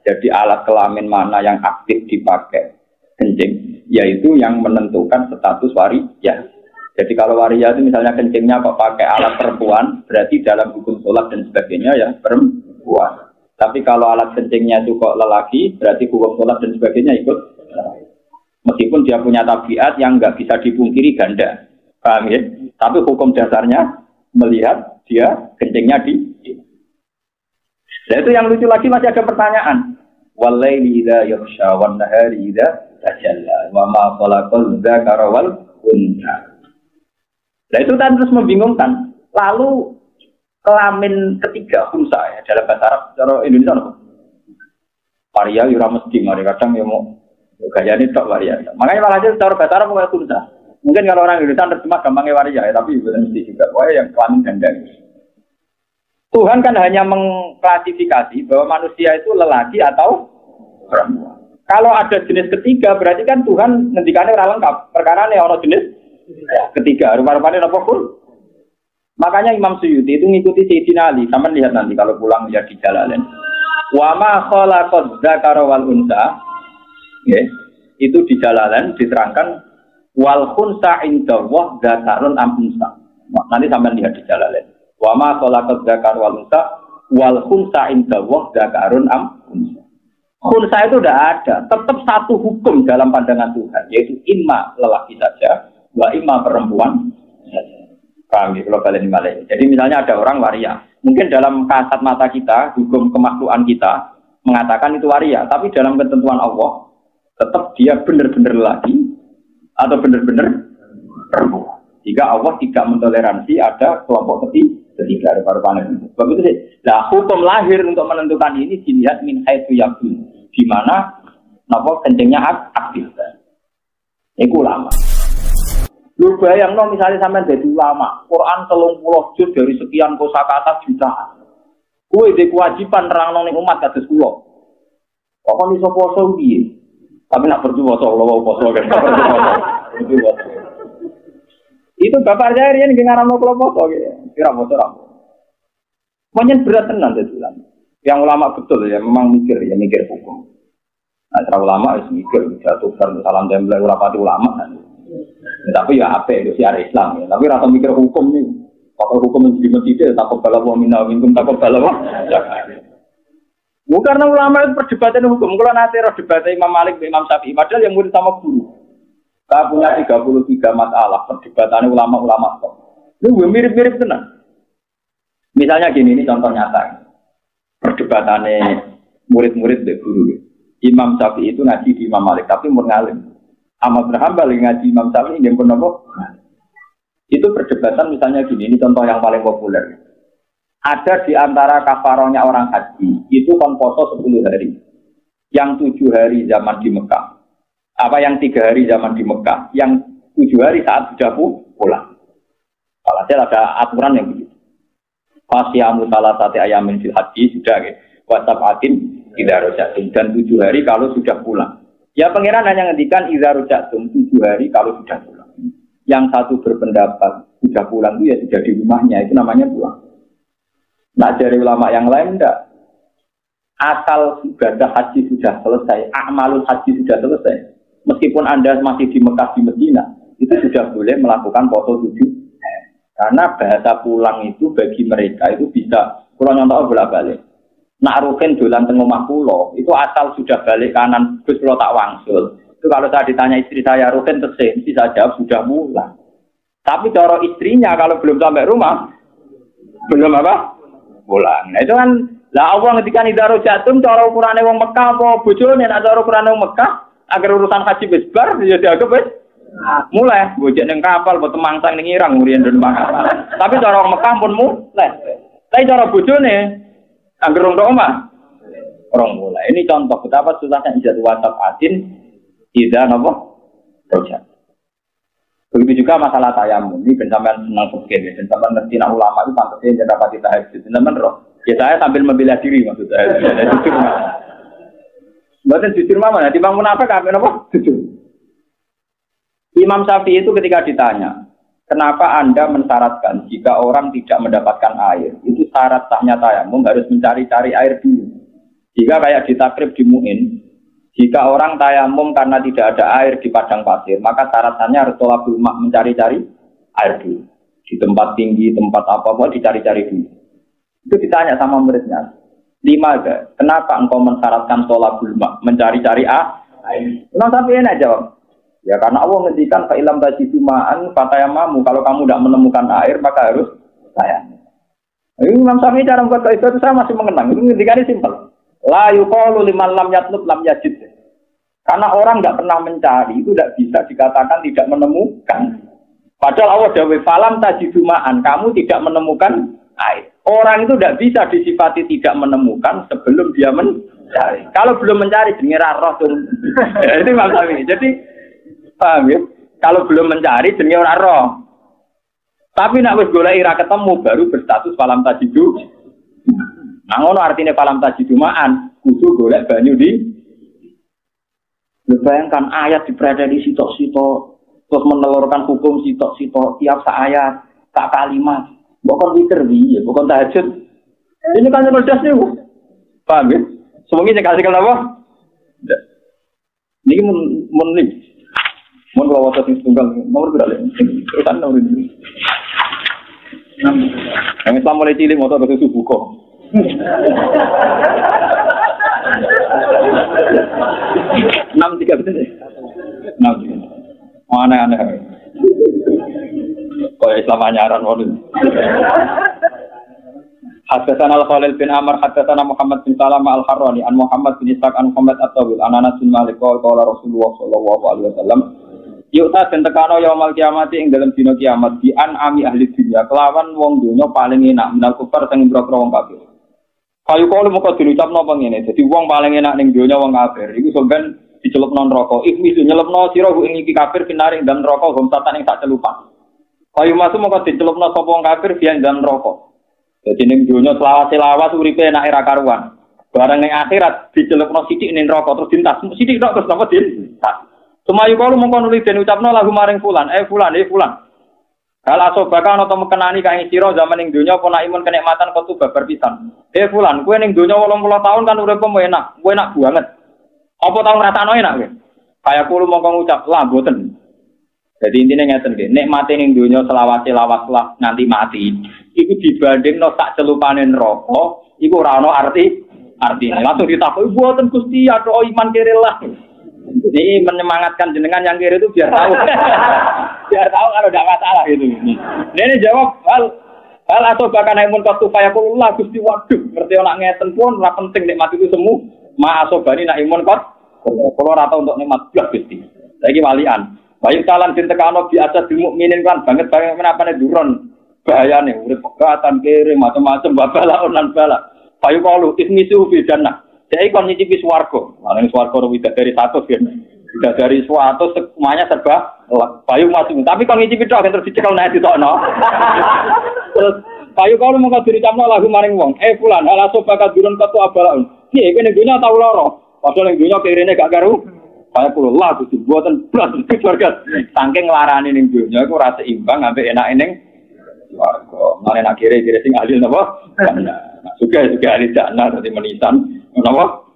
Jadi alat kelamin mana yang aktif dipakai kencing, yaitu yang menentukan status waria. Jadi kalau waria itu misalnya kencingnya kok pakai alat perempuan, berarti dalam hukum sholat dan sebagainya ya perempuan. Tapi kalau alat kencingnya itu kok lelaki, berarti hukum sholat dan sebagainya ikut. Meskipun dia punya tabiat yang nggak bisa dipungkiri ganda, paham ya? Tapi hukum dasarnya melihat dia kencingnya di. Nah itu yang lucu lagi masih ada pertanyaan. Walaili idza yakhsha wan nahari idza tajalla wa ma khalaqal dzakara wal untha. Nah itu kan terus membingungkan. Lalu kelamin ketiga khunsa ya dalam bahasa Arab cara Indonesia apa? Waria ora mesti mari kadang ya mau gayane tok waria. Makanya malah aja cara bahasa Arab bukan khunsa. Mungkin kalau orang Indonesia terjemah gampangnya waria ya, tapi bukan mesti juga. Pokoknya yang kelamin ganda. Tuhan kan hanya mengklasifikasi bahwa manusia itu lelaki atau perempuan. Kalau ada jenis ketiga, berarti kan Tuhan ngendikannya ora lengkap. Perkara ini orang jenis ketiga. Rupa-rupanya apa pun. Makanya Imam Suyuti itu ngikuti Sayyidina Ali. Sama lihat nanti kalau pulang lihat di Jalalain. Wa ma khalaqadz dzakara wal untha. Itu di Jalalain diterangkan wal khunsa indallah dzakarun am unsa. Nanti sampean lihat di Jalalain. Wa ma khalaqadz dzakara wal untha wal khunsa indallah dzakarun am unsa. Khunsa itu tidak ada, tetap satu hukum dalam pandangan Tuhan, yaitu imma lelaki saja, wa imma perempuan saja. Paham ya, kalau kalian balik. Jadi misalnya ada orang waria, mungkin dalam kasat mata kita, hukum kemakluan kita mengatakan itu waria, tapi dalam ketentuan Allah, tetap dia benar-benar lelaki atau benar-benar perempuan. Jika Allah tidak mentoleransi ada kelompok ketiga. Ketiga baru panen. Sebab itu sih. Nah, hukum lahir untuk menentukan ini dilihat min haitsu yakun. Di mana napa kencingnya aktif. Iku ulama. Lu bayangno misalnya sampean dadi ulama, Quran 30 juz dari sekian kosakata jutaan. Kowe dhe kewajiban nerangno ning umat kados kula. Kok iso poso piye? Tapi nak berjuang Allah poso kan. Itu bapak saya riyen nggih ngaramno kula poso nggih. Kira poso ra. Monyen berat tenan dadi ulama. Yang ulama betul ya memang mikir hukum. Nah, para ulama wis mikir jatuh salam tempel ulama ulama kan. Tapi ya apa itu siar Islam ya. Tapi rata mikir hukum nih. Kalau hukum menjadi masjid takut balawa minum takut balawa. Bukan karena ulama itu perdebatan hukum. Kalau nanti debat Imam Malik, Imam Syafi'i, padahal yang murid sama guru. Saya punya 33 masalah perdebatan ulama-ulama. Itu mirip-mirip tenang. Misalnya gini, ini contoh nyata. Perdebatannya murid-murid dari guru. Imam Syafi'i itu ngaji di Imam Malik, tapi ngalim. Ahmad bin Hanbal ngaji Imam Syafi'i yang pernah itu perdebatan misalnya gini, ini contoh yang paling populer. Ada di antara kafarohnya orang haji, itu kan poso 10 hari. Yang 7 hari zaman di Mekah. Apa yang 3 hari zaman di Mekah, yang 7 hari saat sudah pulang. Kalau ada aturan yang begitu. Fasyamu salah satu ayamin fil haji sudah gitu. Wasabatin idza rajatum dan 7 hari kalau sudah pulang. Ya pangeran hanya ngendikan idza rajatum 7 hari kalau sudah pulang. Yang satu berpendapat sudah pulang itu ya sudah di rumahnya, itu namanya pulang. Nah dari ulama yang lain enggak. Asal ibadah haji sudah selesai, amalul haji sudah selesai. Meskipun Anda masih di Mekah di Medina, itu sudah boleh melakukan poso 7. Karena bahasa pulang itu bagi mereka itu bisa, kalau nyontok bolak-balik. Nak rugen dolan teng omah kula, itu asal sudah balik kanan, Gus kula tak wangsul. Itu kalau saya ditanya istri saya rugen tesih, mesti saya jawab sudah pulang. Tapi cara istrinya kalau belum sampai rumah, belum apa? Pulang. Nah itu kan, lah Allah ngendikan idaro jatum cara ukurane wong Mekah apa bojone nek cara ukurane wong Mekah agar urusan haji wis bar ya dianggap wis mulai bojek ning kapal buat temangsang ning Irang ngurian den kapal. Tapi cara wong Mekah pun mulai. Tapi cara bojone agar wong omah orang mulai. Ini contoh betapa susahnya ijazah WhatsApp adin tidak apa project. Begitu juga masalah tayamum. Ini bencaman senang fikih, bencaman ngerti nak ulama itu pantasnya jadi dapat tahajud. Bencaman roh. Ya saya sambil membela diri maksud saya. Jujur mah. Bukan jujur mah mana? Timbang munafik apa? Jujur. Imam Syafi'i itu ketika ditanya, kenapa Anda mensyaratkan jika orang tidak mendapatkan air, itu syarat sahnya tayamum harus mencari-cari air dulu. Jika kayak di takrib di Mu'in, jika orang tayamum karena tidak ada air di padang pasir, maka syaratnya harus tolabul mak mencari-cari air dulu. Di tempat tinggi, tempat apa-apa dicari-cari dulu. Itu ditanya sama muridnya. 5, kenapa engkau mensyaratkan tolabul mak mencari-cari air? Imam Syafi'i enak jawab. Ya karena Allah ngendikan fa ilam tajidu ma'an fatayamamu, kalau kamu tidak menemukan air maka harus tayamum. Imam Syafi'i cara membuat kaidah itu saya masih mengenang. Itu ngendikannya simpel. La yuqalu liman lam yatlub lam yajid. Karena orang enggak pernah mencari itu tidak bisa dikatakan tidak menemukan. Padahal Allah dawuh falam tajidu ma'an, kamu tidak menemukan air. Orang itu tidak bisa disifati tidak menemukan sebelum dia mencari. Kalau belum mencari jenenge ra roh. Itu Imam Syafi'i. Jadi paham ya? Kalau belum mencari jenenge ora roh. Tapi nek wis golek ira ketemu baru berstatus falam tajidu. Nah ngono artinya falam tajidumaan kudu golek banyu di. Bayangkan ayat diberada di sitok-sitok terus menelurkan hukum sitok-sitok tiap ayat, tak kalimat. Bukan pikir piye, bukan tahajud. Ini kan cerdas niku. Paham ya? Semoga saya kasih apa? Niki mun kalau waktu itu tunggal nomor berapa? Terusan nomor ini. Yang Islam mulai cilik motor ke subuh kok. 6 3 betul. 6. Aneh-aneh. Kok Islam anyaran waduh. Haddatsana Al-Khalil bin Amr haddatsana Muhammad bin Salamah Al-Harrani an Muhammad bin Ishaq an Muhammad At-Tawil an Anas bin Malik qala Rasulullah sallallahu alaihi wasallam Yuk ta den tekano yaumul kiamat ing dalam dina kiamat di ami ahli dunya kelawan wong donya paling enak menal kufar sing boro-boro wong kafir. Kayu kalau mau diucapno apa ngene. Dadi wong paling enak ning donya wong kafir iku sampean dicelupno neraka. Iku wis nyelepno sira ing iki kafir pinaring dan neraka hum satan ing sak celupan. Kayu masuk mau dicelupno sapa wong kafir biyen dan neraka. Dadi ning donya selawase-lawas uripe enak ra karuan. Barang ning akhirat dicelupno sithik ning neraka terus dintas. Sithik tok terus napa dintas. Sumayu kalau mongkon nuli den ucapno lagu maring fulan, fulan, fulan. Hal asobaka ana to mekenani kae sira zaman ning donya apa nak imun kenikmatan kok babar pisan. Fulan, kowe ning donya 80 tahun kan uripmu enak, kowe enak banget. Apa tau ngrasakno enak kowe? Kaya kulo mongkon ngucap, lah mboten. Jadi intine ngeten nggih, nikmate ning donya selawase-lawas lah nganti mati. Iku dibandingno sak celupane neraka, iku ora ana artine. Langsung ditakoki, "Mboten Gusti, ato iman kere lah." Jadi menyemangatkan jenengan yang kiri itu biar tahu, biar tahu kalau tidak masalah itu. Ini jawab hal atau bahkan imun waktu kaya pula Gusti waduh, ngerti orang ngeten pun ora penting nikmat itu semua. Ma asobani nak imun kot, kalau rata untuk nikmat belas Gusti. Lagi walian, bayu salan dintekano biasa di mukminin kan banget menapa nih duron bahaya nih, urip pegatan kiri macam-macam babala onan bala. Bayu kalu ismisu fi jannah. Jadi kon nyicipi swarga. Lah ning swarga tidak dari 100 kan. Tidak dari 100 semuanya serba payu masuk. Tapi kon nyicipi tok terus dicekel nek ditokno. Terus payu kalau mung diricamno lagu maring wong. Fulan ala sobakat durun katu abalaun. Piye kene dunya tau lara. Padahal ning dunya kirene gak karu. Kaya kula lah Gusti mboten blas swarga. Saking larane ning dunya iku ora seimbang ambek enake ning swarga. Mane nak kire-kire sing ahli napa? Nah, juga ahli jannah dadi menisan. Kenapa?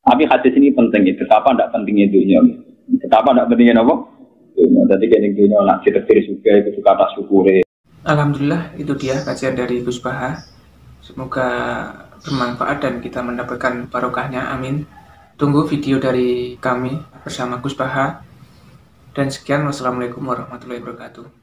Tapi hadis ini penting itu. Betapa tidak pentingnya dunia. Betapa tidak pentingnya apa? Dunia. Jadi kayak dunia nak cerita juga itu suka tak syukuri. Alhamdulillah itu dia kajian dari Gus Baha. Semoga bermanfaat dan kita mendapatkan barokahnya. Amin. Tunggu video dari kami bersama Gus Baha. Dan sekian. Wassalamualaikum warahmatullahi wabarakatuh.